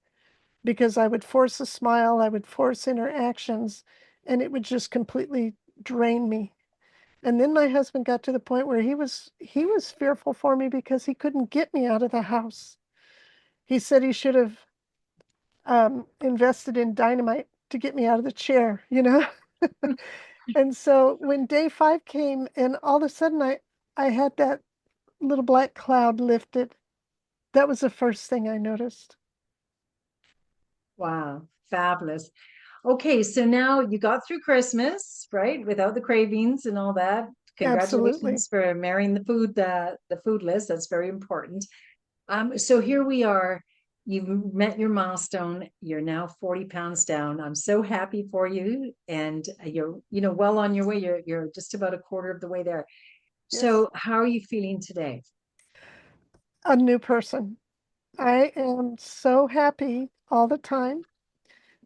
because I would force a smile, I would force interactions, and it would just completely drain me. And then my husband got to the point where he was fearful for me because he couldn't get me out of the house. He said he should have invested in dynamite to get me out of the chair, you know? And so when day 5 came and all of a sudden I had that little black cloud lifted, that was the first thing I noticed. Wow, fabulous. Okay, so now you got through Christmas, right? Without the cravings and all that. Absolutely. Congratulations for marrying the food list. That's very important. So here we are. You've met your milestone. You're now 40 pounds down. I'm so happy for you. And you're, well on your way. You're just about a quarter of the way there. Yes. So how are you feeling today? A new person. I am so happy all the time.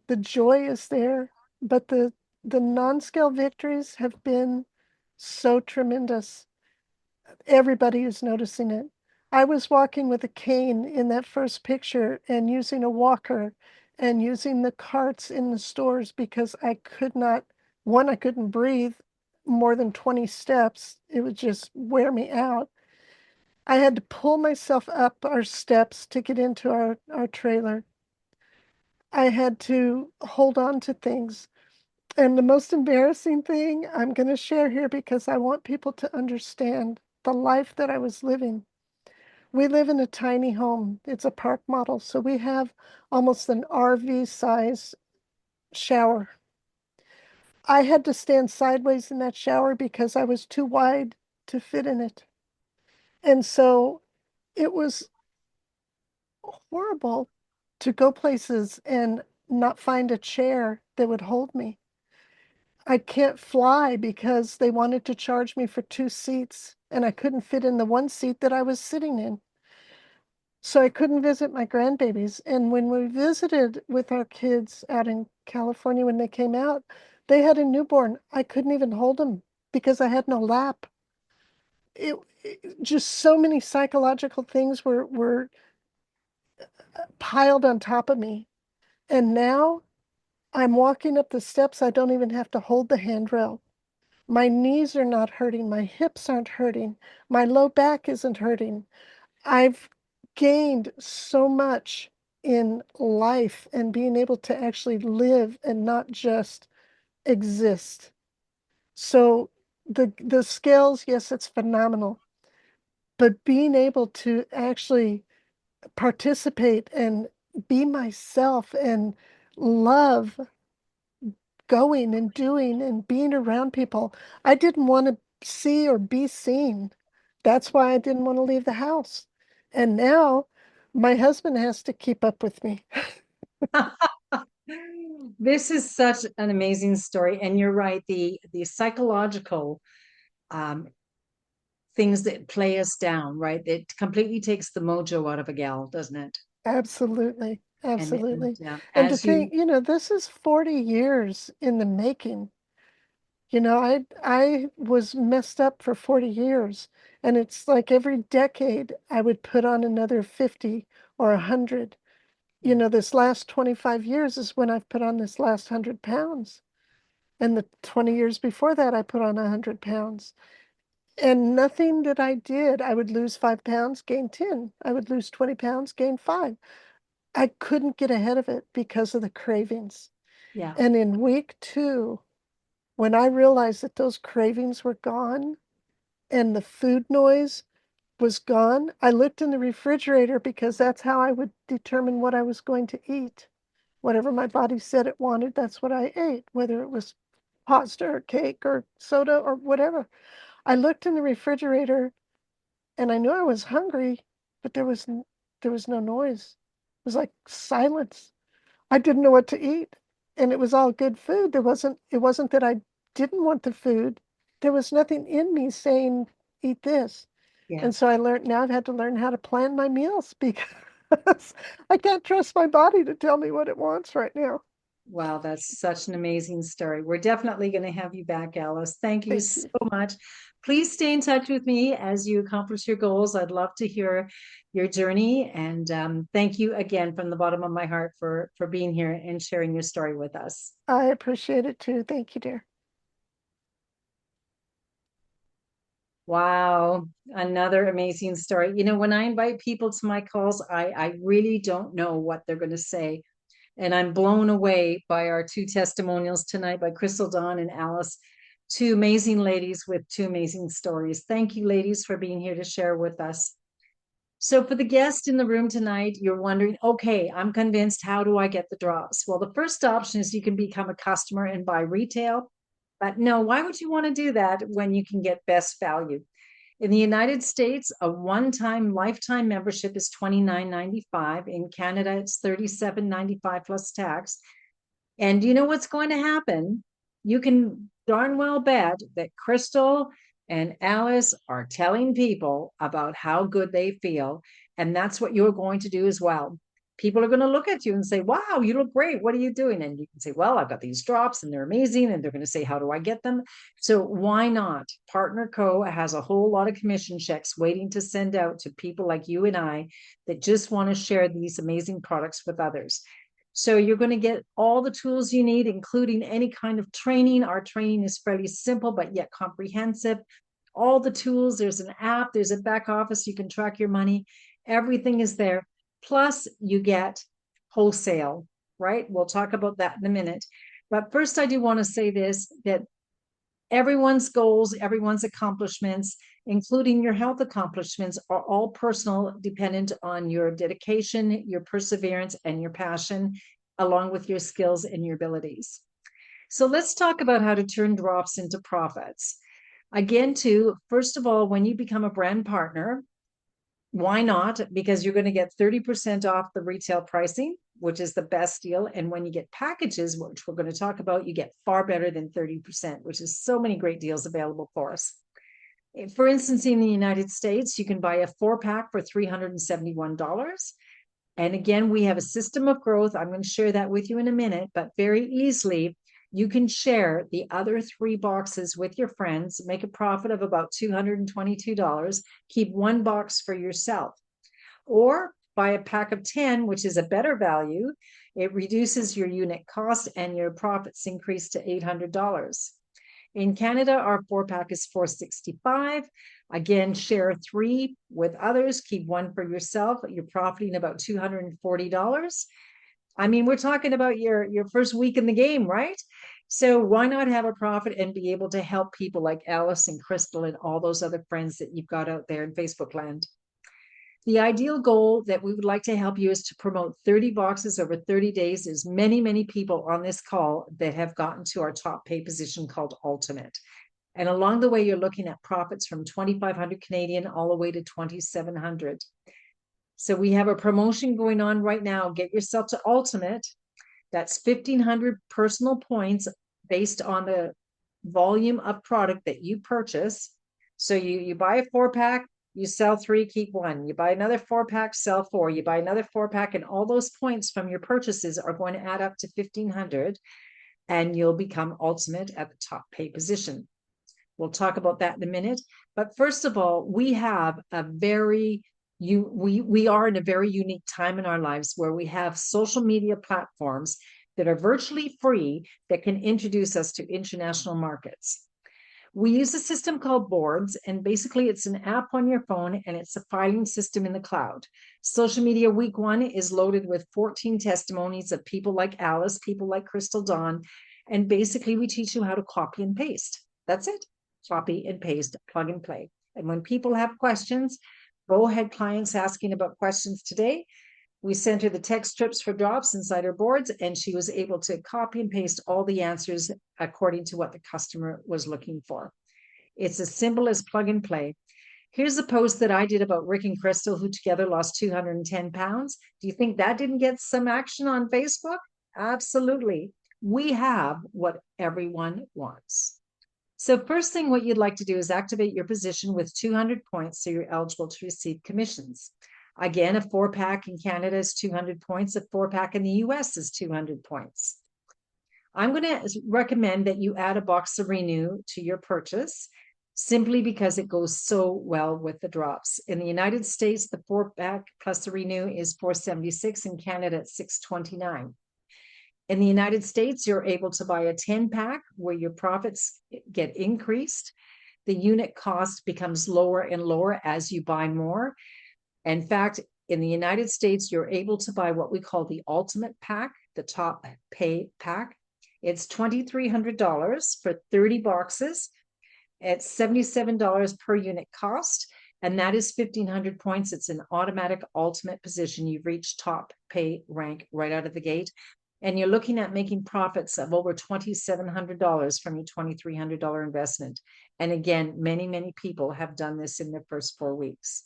The joy is there, but the non-scale victories have been so tremendous. Everybody is noticing it. I was walking with a cane in that first picture and using a walker and using the carts in the stores because I could not, one, I couldn't breathe more than 20 steps. It would just wear me out. I had to pull myself up our steps to get into our trailer. I had to hold on to things. And the most embarrassing thing I'm going to share here because I want people to understand the life that I was living. We live in a tiny home. It's a park model. So we have almost an RV size shower. I had to stand sideways in that shower because I was too wide to fit in it. And so it was horrible to go places and not find a chair that would hold me. I can't fly because they wanted to charge me for 2 seats and I couldn't fit in the one seat that I was sitting in. So I couldn't visit my grandbabies. And when we visited with our kids out in California when they came out, they had a newborn. I couldn't even hold them because I had no lap. Just so many psychological things were piled on top of me. And now I'm walking up the steps. I don't even have to hold the handrail. My knees are not hurting. My hips aren't hurting. My low back isn't hurting. I've gained so much in life and being able to actually live and not just exist. So the skills, yes, it's phenomenal, but being able to actually participate and be myself and love going and doing and being around people. I didn't want to see or be seen. That's why I didn't want to leave the house. And now my husband has to keep up with me. This is such an amazing story. And you're right, the psychological um, things that play us down, right? It completely takes the mojo out of a gal, doesn't it? Absolutely. Absolutely. And to As you, think, this is 40 years in the making. I was messed up for 40 years, and it's like every decade I would put on another 50 or 100. This last 25 years is when I've put on this last 100 pounds. And the 20 years before that, I put on 100 pounds. And nothing that I did, I would lose 5 pounds, gain 10. I would lose 20 pounds, gain 5. I couldn't get ahead of it because of the cravings. yeah, And in week 2, when I realized that those cravings were gone and the food noise was gone, I looked in the refrigerator because that's how I would determine what I was going to eat. Whatever my body said it wanted, that's what I ate, whether it was pasta or cake or soda or whatever. I looked in the refrigerator and I knew I was hungry, but there was no noise. It was like silence. I didn't know what to eat, and it was all good food. It wasn't that I didn't want the food. There was nothing in me saying eat this. yeah. And so I've had to learn how to plan my meals because I can't trust my body to tell me what it wants right now. Wow, that's such an amazing story. We're definitely going to have you back, Alice. Thank you Thank so you. much. Please stay in touch with me as you accomplish your goals. I'd love to hear your journey. And thank you again from the bottom of my heart for being here and sharing your story with us. I appreciate it too. Thank you, dear. Wow, another amazing story. When I invite people to my calls, I really don't know what they're going to say. And I'm blown away by our 2 testimonials tonight by Crystal, Dawn, and Alice. 2 amazing ladies with 2 amazing stories. Thank you, ladies, for being here to share with us. So, for the guest in the room tonight, you're wondering, okay, I'm convinced. How do I get the drops? Well, the first option is you can become a customer and buy retail. But no, why would you want to do that when you can get best value? In the United States, a one-time lifetime membership is $29.95. In Canada, it's $37.95 plus tax. And you know what's going to happen? You can darn well bet that Crystal and Alice are telling people about how good they feel. And that's what you're going to do as well. People are going to look at you and say, wow, you look great. What are you doing? And you can say, well, I've got these drops and they're amazing. And they're going to say, how do I get them? So why not? Partner Co. has a whole lot of commission checks waiting to send out to people like you and I that just want to share these amazing products with others. So you're going to get all the tools you need, including any kind of training. Our training is fairly simple, but yet comprehensive. All the tools, there's an app, there's a back office, you can track your money. Everything is there. Plus you get wholesale, right? We'll talk about that in a minute. But first, I do want to say this, that everyone's goals, everyone's accomplishments, including your health accomplishments, are all personal, dependent on your dedication, your perseverance, and your passion, along with your skills and your abilities. So let's talk about how to turn drops into profits. Again, too, first of all, when you become a brand partner, why not? Because you're going to get 30% off the retail pricing, which is the best deal. And when you get packages, which we're going to talk about, you get far better than 30%, which is so many great deals available for us. For instance, in the United States, you can buy a 4-pack for $371. And again, we have a system of growth. I'm going to share that with you in a minute, but very easily, you can share the other 3 boxes with your friends, make a profit of about $222, keep 1 box for yourself, or buy a pack of 10, which is a better value. It reduces your unit cost and your profits increase to $800. In Canada, our 4-pack is $465. Again, share 3 with others, keep 1 for yourself. You're profiting about $240. I mean, we're talking about your first week in the game, right? So why not have a profit and be able to help people like Alice and Crystal and all those other friends that you've got out there in Facebook land? The ideal goal that we would like to help you is to promote 30 boxes over 30 days. There's many, many people on this call that have gotten to our top pay position called Ultimate. And along the way, you're looking at profits from 2,500 Canadian all the way to 2,700. So we have a promotion going on right now. Get yourself to Ultimate. That's 1,500 personal points based on the volume of product that you purchase. So you buy a 4-pack, you sell 3, keep 1. You buy another 4-pack, sell 4. You buy another 4-pack, and all those points from your purchases are going to add up to 1,500, and you'll become ultimate at the top pay position. We'll talk about that in a minute. But first of all, we have a very we are in a very unique time in our lives where we have social media platforms that are virtually free that can introduce us to international markets. We use a system called Boards, and basically it's an app on your phone and it's a filing system in the cloud. Social Media Week 1 is loaded with 14 testimonies of people like Alice, people like Crystal Dawn, and basically we teach you how to copy and paste. That's it. Copy and paste, plug and play. And when people have questions, Bo had clients asking about questions today. We sent her the text strips for drops inside her boards, and she was able to copy and paste all the answers according to what the customer was looking for. It's as simple as plug and play. Here's a post that I did about Rick and Crystal, who together lost 210 pounds. Do you think that didn't get some action on Facebook? Absolutely. We have what everyone wants. So first thing, what you'd like to do is activate your position with 200 points so you're eligible to receive commissions. Again, a 4-pack in Canada is 200 points. A 4-pack in the US is 200 points. I'm going to recommend that you add a box of Renew to your purchase simply because it goes so well with the drops. In the United States, the 4-pack plus the Renew is $476. In Canada, it's $629. In the United States, you're able to buy a 10-pack where your profits get increased. The unit cost becomes lower and lower as you buy more. In fact, in the United States, you're able to buy what we call the ultimate pack, the top pay pack. It's $2,300 for 30 boxes. It's $77 per unit cost, and that is 1,500 points. It's an automatic ultimate position. You've reached top pay rank right out of the gate. And you're looking at making profits of over $2,700 from your $2,300 investment. And again, many, many people have done this in their first 4 weeks.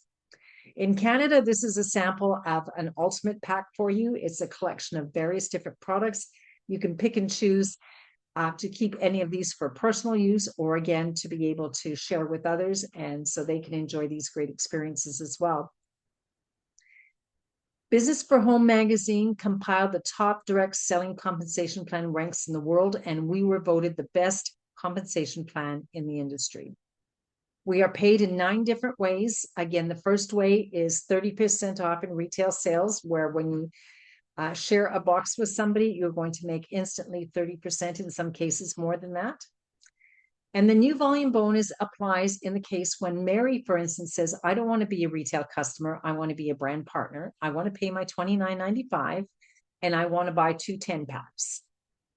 In Canada, this is a sample of an ultimate pack for you. It's a collection of various different products. You can pick and choose to keep any of these for personal use, or again, to be able to share with others, and so they can enjoy these great experiences as well. Business for Home magazine compiled the top direct selling compensation plan ranks in the world, and we were voted the best compensation plan in the industry. We are paid in 9 different ways. Again, the first way is 30% off in retail sales, where when you share a box with somebody, you're going to make instantly 30%, in some cases more than that. And the new volume bonus applies in the case when Mary, for instance, says, I don't want to be a retail customer. I want to be a brand partner. I want to pay my $29.95 and I want to buy 2 10-packs.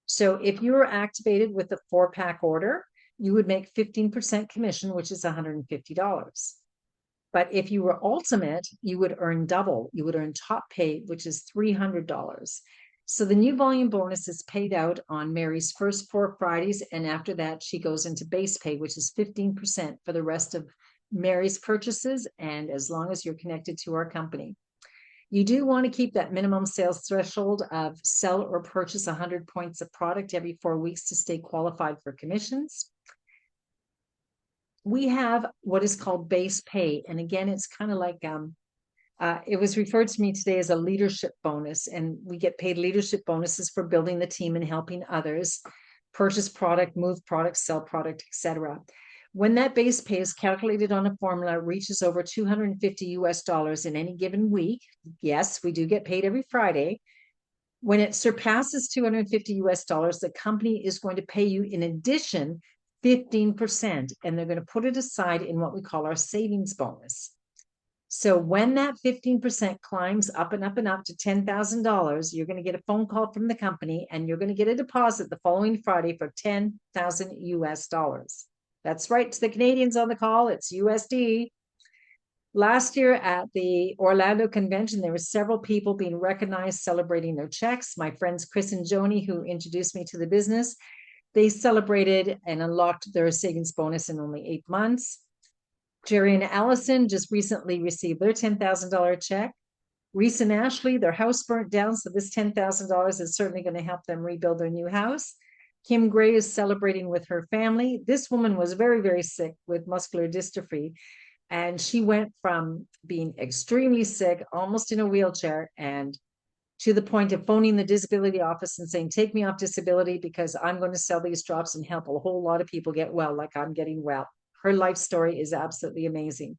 So if you were activated with a 4-pack order, you would make 15% commission, which is $150. But if you were ultimate, you would earn double. You would earn top pay, which is $300. So the new volume bonus is paid out on Mary's first 4 Fridays, and after that, she goes into base pay, which is 15% for the rest of Mary's purchases, and as long as you're connected to our company. You do want to keep that minimum sales threshold of sell or purchase 100 points of product every 4 weeks to stay qualified for commissions. We have what is called base pay, and again, it's kind of like it was referred to me today as a leadership bonus, and we get paid leadership bonuses for building the team and helping others purchase product, move product, sell product, etc. When that base pay is calculated on a formula, it reaches over $250 in any given week. Yes, we do get paid every Friday. When it surpasses $250, the company is going to pay you in addition 15%, and they're going to put it aside in what we call our savings bonus. So when that 15% climbs up and up and up to $10,000, you're going to get a phone call from the company, and you're going to get a deposit the following Friday for $10,000. That's right, to the Canadians on the call, it's USD. Last year at the Orlando convention, there were several people being recognized celebrating their checks. My friends Chris and Joni, who introduced me to the business, they celebrated and unlocked their savings bonus in only 8 months. Jerry and Allison just recently received their $10,000 check. Reese and Ashley, their house burnt down, so this $10,000 is certainly going to help them rebuild their new house. Kim Gray is celebrating with her family. This woman was very, very sick with muscular dystrophy. And she went from being extremely sick, almost in a wheelchair, and to the point of phoning the disability office and saying, take me off disability because I'm going to sell these drops and help a whole lot of people get well like I'm getting well. Her life story is absolutely amazing.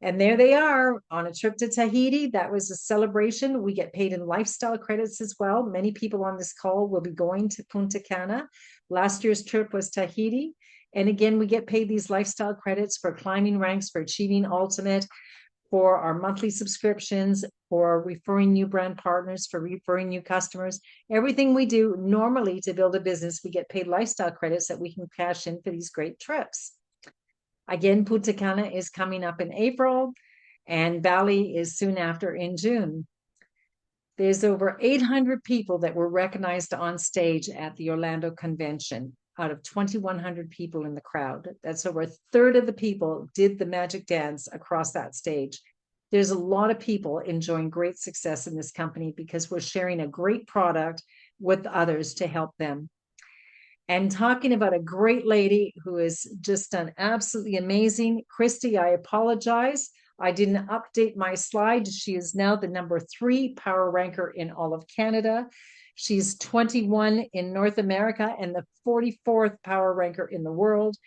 And there they are on a trip to Tahiti. That was a celebration. We get paid in lifestyle credits as well. Many people on this call will be going to Punta Cana. Last year's trip was Tahiti. And again, we get paid these lifestyle credits for climbing ranks, for achieving ultimate, for our monthly subscriptions, for referring new brand partners, for referring new customers. Everything we do normally to build a business, we get paid lifestyle credits that we can cash in for these great trips. Again, Punta Cana is coming up in April, and Bali is soon after in June. There's over 800 people that were recognized on stage at the Orlando convention out of 2,100 people in the crowd. That's over a third of the people did the magic dance across that stage. There's a lot of people enjoying great success in this company because we're sharing a great product with others to help them. And talking about a great lady who has just done absolutely amazing. CHRISTY, I apologize. I didn't update my slide. She is now the #3 power ranker in all of Canada. She's 21 in North America and the 44th power ranker in the world.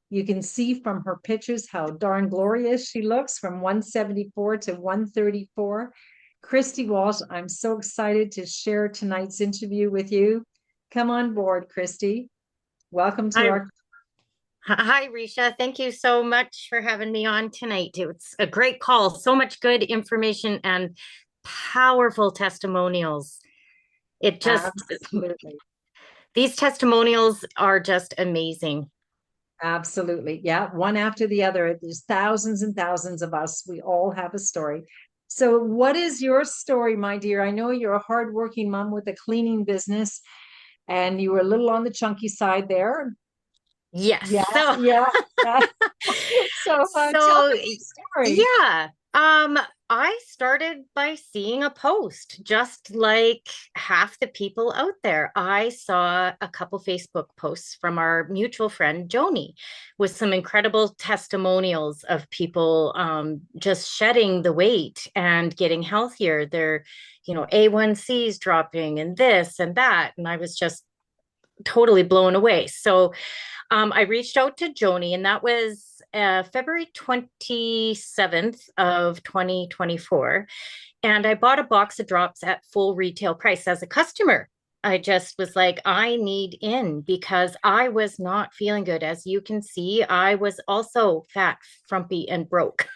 You can see from her pictures how darn glorious she looks from 174 to 134. CHRISTY Walsh, I'm so excited to share tonight's interview with you. Come on board, CHRISTY. Welcome to our... Hi, Ricia. Thank you so much for having me on tonight. It's a great call. So much good information and powerful testimonials. It just, Absolutely. These testimonials are just amazing. Absolutely. Yeah. One after the other. There's thousands and thousands of us. We all have a story. So what is your story, my dear? I know you're a hardworking mom with a cleaning business and you were a little on the chunky side there. Yes. Yeah. So, Yeah. So tell me the story. Yeah. I started by seeing a post, just like half the people out there. I saw a couple Facebook posts from our mutual friend Joni with some incredible testimonials of people just shedding the weight and getting healthier. Their, A1Cs dropping and this and that. And I was just totally blown away. So I reached out to Joni, and that was February 27th of 2024. And I bought a box of drops at full retail price as a customer. I just was like, I need in because I was not feeling good. As you can see, I was also fat, frumpy, and broke.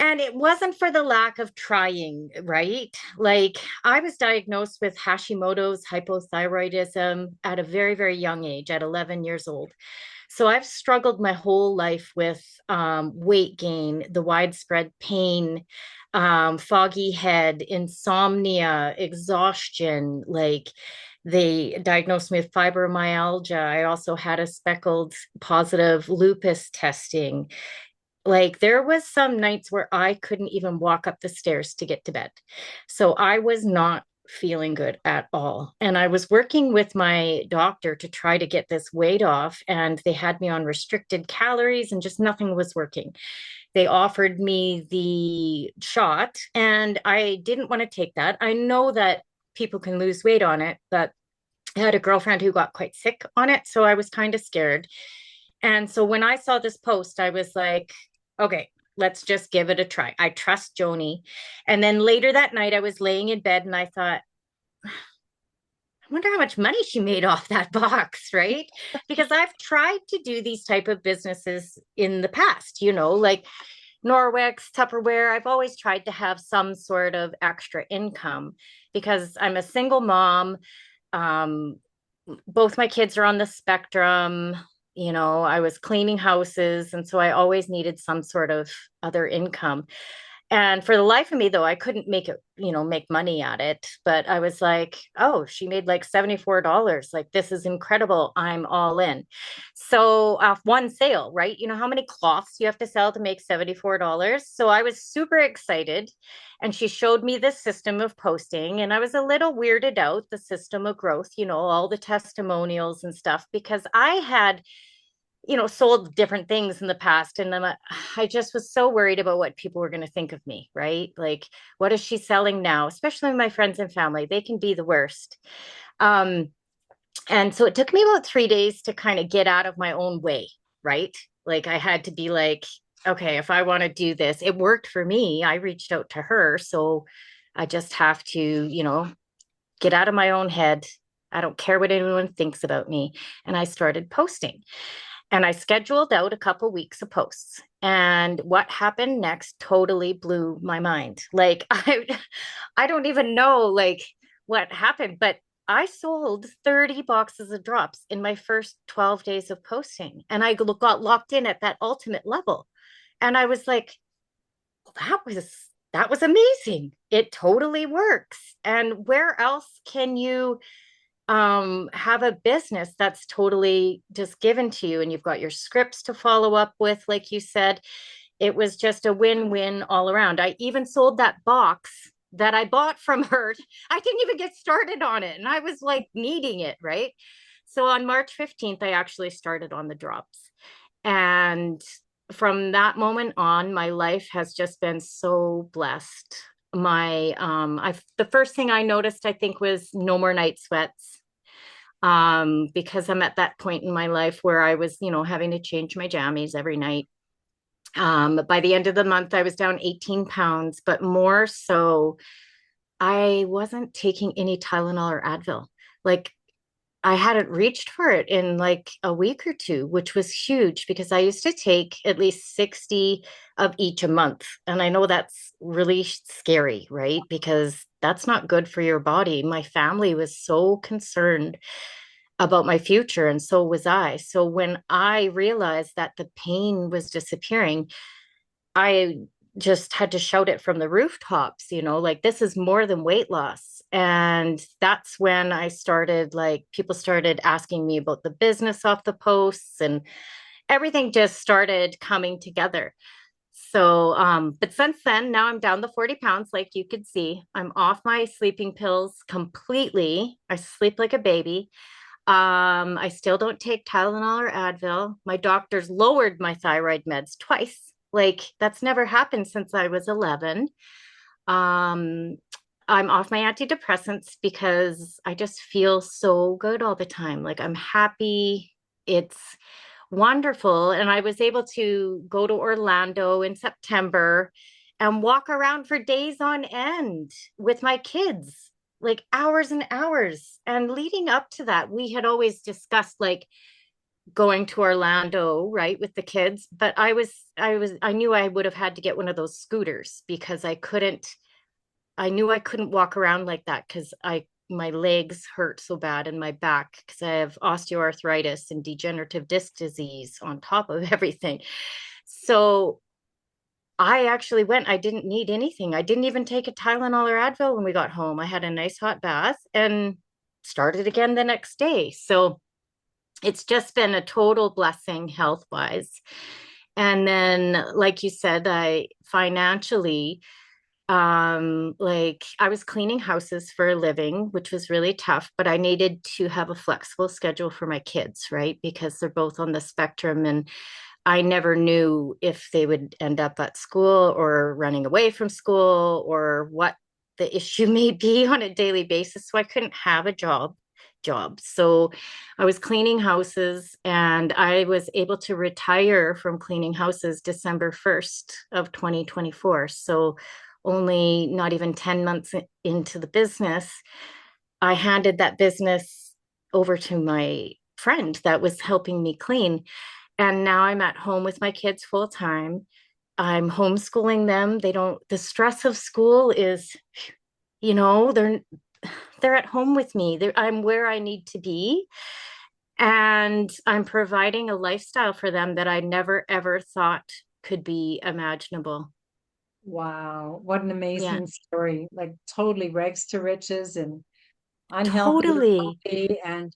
And it wasn't for the lack of trying, right? Like I was diagnosed with Hashimoto's hypothyroidism at a very, very young age, at 11 years old. So I've struggled my whole life with weight gain, the widespread pain, foggy head, insomnia, exhaustion. Like they diagnosed me with fibromyalgia. I also had a speckled positive lupus testing. Like there was some nights where I couldn't even walk up the stairs to get to bed. So I was not feeling good at all. And I was working with my doctor to try to get this weight off, and they had me on restricted calories and just nothing was working. They offered me the shot and I didn't want to take that. I know that people can lose weight on it, but I had a girlfriend who got quite sick on it. So I was kind of scared. And so when I saw this post, I was like, okay, let's just give it a try. I trust Joni. And then later that night, I was laying in bed and I thought, I wonder how much money she made off that box, right? Because I've tried to do these type of businesses in the past, like Norwex, Tupperware. I've always tried to have some sort of extra income because I'm a single mom. Both my kids are on the spectrum. I was cleaning houses. And so I always needed some sort of other income. And for the life of me, though, I couldn't make it, make money at it. But I was like, oh, she made like $74. Like, this is incredible. I'm all in. So off one sale, right? You know how many cloths you have to sell to make $74? So I was super excited. And she showed me the system of posting. And I was a little weirded out, the system of growth, all the testimonials and stuff, because I had sold different things in the past. And then I just was so worried about what people were going to think of me, right? Like, what is she selling now? Especially my friends and family, they can be the worst. And so it took me about 3 days to kind of get out of my own way, right? Like, I had to be like, okay, if I want to do this, it worked for me. I reached out to her. So I just have to, get out of my own head. I don't care what anyone thinks about me. And I started posting. And I scheduled out a couple weeks of posts. And what happened next totally blew my mind. Like, I don't even know like what happened, but I sold 30 boxes of drops in my first 12 days of posting. And I got locked in at that ultimate level. And I was like, well, that was amazing. It totally works. And where else can you have a business that's totally just given to you, and you've got your scripts to follow up with, like you said? It was just a win-win all around. I even sold that box that I bought from her. I didn't even get started on it, and I was like needing it, right? So on March 15th, I actually started on the drops. And from that moment on, my life has just been so blessed. The first thing I noticed, I think, was no more night sweats, because I'm at that point in my life where I was, having to change my jammies every night. By the end of the month, I was down 18 pounds, but more so, I wasn't taking any Tylenol or Advil. Like, I hadn't reached for it in like a week or two, which was huge because I used to take at least 60 of each a month. And I know that's really scary, right? Because that's not good for your body. My family was so concerned about my future, and so was I. So when I realized that the pain was disappearing, I just had to shout it from the rooftops, like, this is more than weight loss. And that's when I started, like, people started asking me about the business off the posts, and everything just started coming together. So, but since then, now I'm down the 40 pounds, like you could see. I'm off my sleeping pills completely. I sleep like a baby. I still don't take Tylenol or Advil. My doctor's lowered my thyroid meds twice. Like, that's never happened since I was 11. Um, I'm off my antidepressants because I just feel so good all the time. Like, I'm happy. It's wonderful. And I was able to go to Orlando in September and walk around for days on end with my kids, like hours and hours. And leading up to that, we had always discussed like going to Orlando, right, with the kids. But I knew I would have had to get one of those scooters because I knew I couldn't walk around like that because my legs hurt so bad and my back because I have osteoarthritis and degenerative disc disease on top of everything. So I actually went, I didn't need anything. I didn't even take a Tylenol or Advil when we got home. I had a nice hot bath and started again the next day. So it's just been a total blessing health wise. And then, like you said, I financially, like, I was cleaning houses for a living, which was really tough, but I needed to have a flexible schedule for my kids, right? Because they're both on the spectrum, and I never knew if they would end up at school or running away from school or what the issue may be on a daily basis. So I couldn't have a job. So I was cleaning houses, and I was able to retire from cleaning houses December 1st of 2024. So only not even 10 months into the business, I handed that business over to my friend that was helping me clean. And now I'm at home with my kids full time. I'm homeschooling them. The stress of school is, they're at home with me. I'm where I need to be. And I'm providing a lifestyle for them that I never, ever thought could be imaginable. Wow, what an Yeah, amazing story. Like totally rags to riches and unhealthy to totally. healthy. And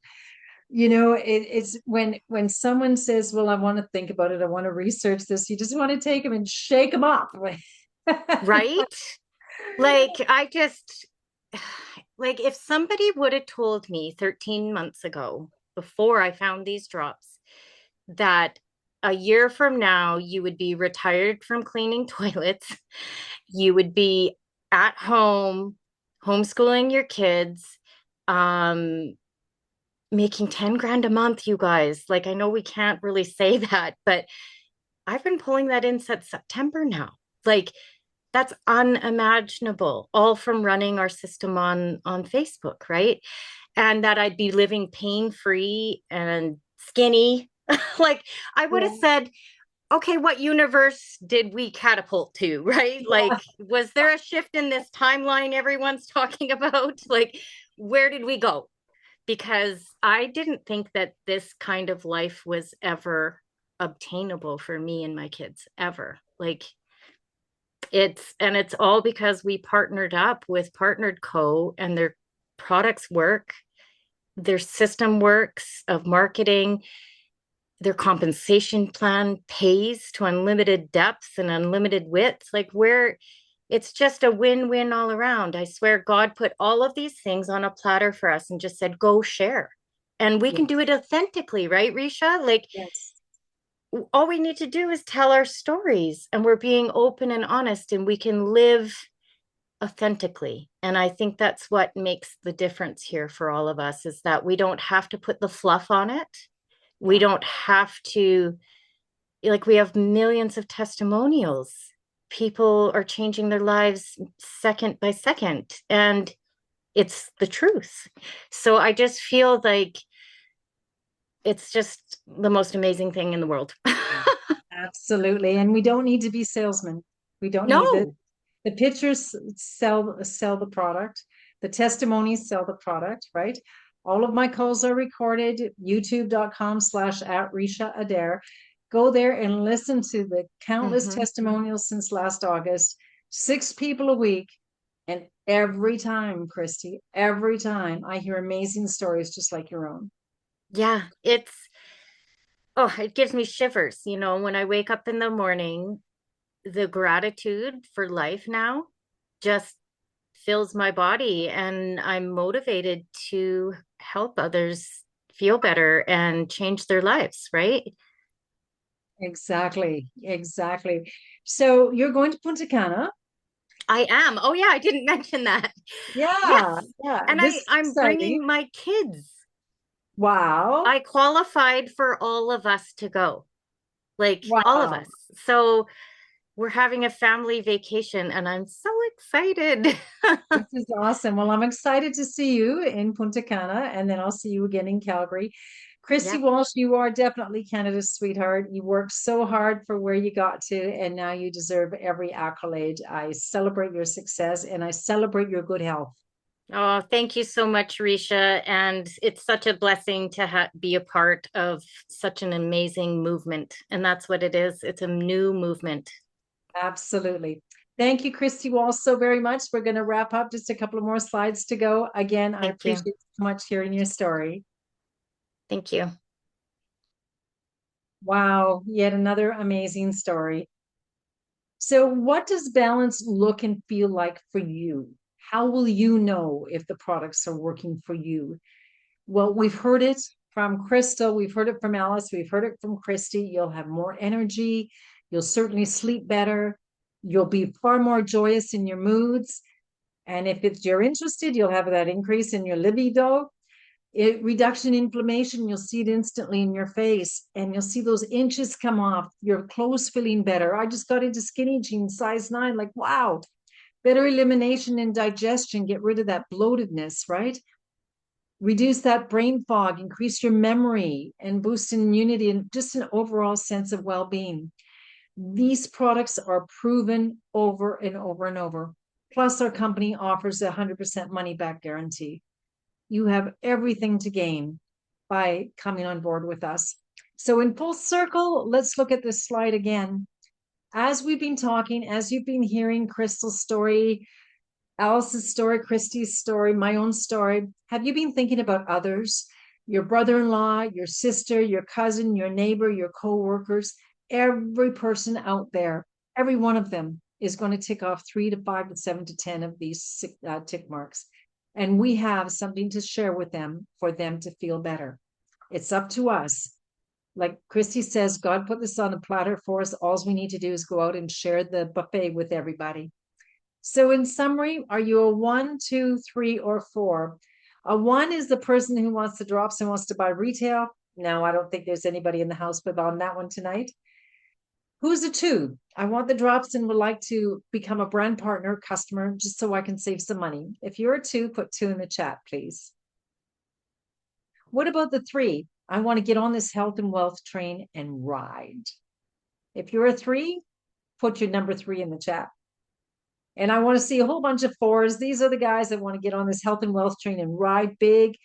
you know, it's when someone says, well, I want to think about it, I want to research this, you just want to take them and shake them up. Right? Like, I just, like, if somebody would have told me 13 months ago, before I found these drops, that a year from now you would be retired from cleaning toilets, you would be at home homeschooling your kids, um, making 10 grand a month, you guys. Like, I know we can't really say that, but I've been pulling that in since September now. Like, that's unimaginable, all from running our system on Facebook, right? And that I'd be living pain-free and skinny. Like, I would have Yeah. said, okay, what universe did we catapult to, right? Yeah. Like, was there a shift in this timeline everyone's talking about? Like, where did we go? Because I didn't think that this kind of life was ever obtainable for me and my kids, ever. Like, it's all because we partnered up with Partnered Co. and their products work, their system works of marketing, their compensation plan pays to unlimited depth and unlimited width. Like, where it's just a win-win all around. I swear God put all of these things on a platter for us and just said, go share. And we can do Yes. it authentically, right, Risha? Like, Yes. all we need to do is tell our stories, and we're being open and honest, and we can live authentically. And I think that's what makes the difference here for all of us, is that we don't have to put the fluff on it. We Yeah. don't have to, like, we have millions of testimonials. People are changing their lives second by second, and it's the truth. So I just feel like it's just the most amazing thing in the world. Absolutely. And we don't need to be salesmen. We don't need the No. the pictures sell the product. The testimonies sell the product, right? All of my calls are recorded, youtube.com/at Ricia Adair. Go there and listen to the countless Mm-hmm. testimonials since last August, 6 people a week. And every time, Christy, every time I hear amazing stories just like your own. Yeah, it's, oh, it gives me shivers, when I wake up in the morning. The gratitude for life now just fills my body, and I'm motivated to help others feel better and change their lives, right? Exactly, exactly. So you're going to Punta Cana. I am. Oh yeah, I didn't mention that. Yes. Yeah, yeah. And This is I'm exciting. bringing my kids. Wow. I qualified for all of us to go, like all of Wow. us. So we're having a family vacation, and I'm so excited. This is awesome. Well, I'm excited to see you in Punta Cana, and then I'll see you again in Calgary. Christy Yep. Walsh, you are definitely Canada's sweetheart. You worked so hard for where you got to, and now you deserve every accolade. I celebrate your success and I celebrate your good health. Oh, thank you so much, Risha. And it's such a blessing to be a part of such an amazing movement. And that's what it is. It's a new movement. Absolutely. Thank you, Christy Walsh, so very much. We're going to wrap up, just a couple of more slides to go. Again, I Thank you. appreciate so much hearing your story. Thank you. Wow, yet another amazing story. So, what does balance look and feel like for you? How will you know if the products are working for you? Well, we've heard it from Crystal, we've heard it from Alice, we've heard it from Christy. You'll have more energy, you'll certainly sleep better, you'll be far more joyous in your moods. And if you're interested, you'll have that increase in your libido. Reduction in inflammation, you'll see it instantly in your face, and you'll see those inches come off, your clothes feeling better. I just got into skinny jeans, size 9, like, wow. Better elimination and digestion, get rid of that bloatedness, right? Reduce that brain fog, increase your memory, and boost immunity, and just an overall sense of well-being. These products are proven over and over and over. Plus, our company offers a 100% money back guarantee. You have everything to gain by coming on board with us. So in full circle, let's look at this slide again. as we've been talking, as you've been hearing Crystal's story, Alice's story, Christy's story, my own story, have you been thinking about others? Your brother-in-law, your sister, your cousin, your neighbor, your co-workers, every person out there, every one of them is going to tick off 3 to 5 to 7 to 10 of these tick marks. And we have something to share with them for them to feel better. It's up to us. Like Christy says, God put this on a platter for us. All we need to do is go out and share the buffet with everybody. So in summary, are you a 1, 2, 3, or 4? A 1 is the person who wants the drops and wants to buy retail. No, I don't think there's anybody in the house with on that one tonight. Who's a 2? I want the drops and would like to become a brand partner customer just so I can save some money. If you're a 2, put 2 in the chat, please. What about the 3? I want to get on this health and wealth train and ride. If you're a 3, put your number 3 in the chat. And I want to see a whole bunch of 4s. These are the guys that want to get on this health and wealth train and ride big,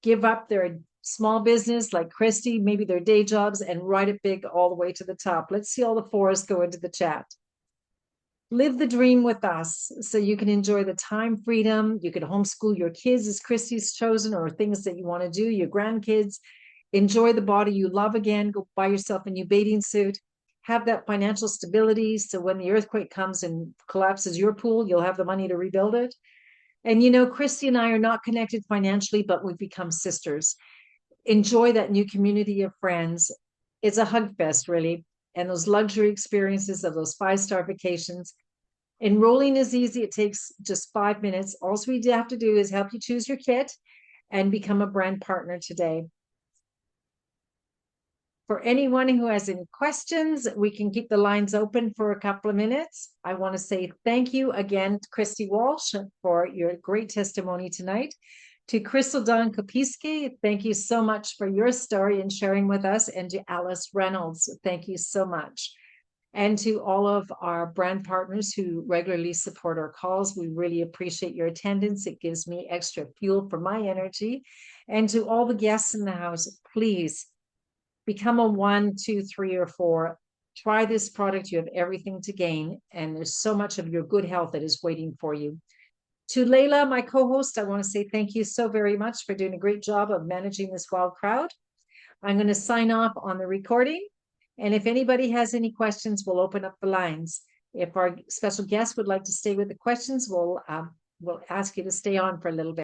give up their small business like Christy, maybe their day jobs, and ride it big all the way to the top. Let's see all the 4s go into the chat. Live the dream with us so you can enjoy the time freedom. You can homeschool your kids as Christy's chosen, or things that you want to do, your grandkids. Enjoy the body you love again. Go buy yourself a new bathing suit. Have that financial stability so when the earthquake comes and collapses your pool, you'll have the money to rebuild it. And you know, Christy and I are not connected financially, but we've become sisters. Enjoy that new community of friends. It's a hug fest, really. And those luxury experiences of those 5-star vacations. Enrolling is easy. It takes just 5 minutes. All we have to do is help you choose your kit and become a brand partner today. For anyone who has any questions, we can keep the lines open for a couple of minutes. I want to say thank you again to CHRISTY WALSH for your great testimony tonight. To Crystal Dawn Kopiske, thank you so much for your story and sharing with us. And to Alice Reynolds, thank you so much. And to all of our brand partners who regularly support our calls, we really appreciate your attendance. It gives me extra fuel for my energy. And to all the guests in the house, please become a 1, 2, 3, or 4. Try this product. You have everything to gain. And there's so much of your good health that is waiting for you. To Layla, my co-host, I want to say thank you so very much for doing a great job of managing this wild crowd. I'm going to sign off on the recording. And if anybody has any questions, we'll open up the lines. If our special guest would like to stay with the questions, we'll ask you to stay on for a little bit.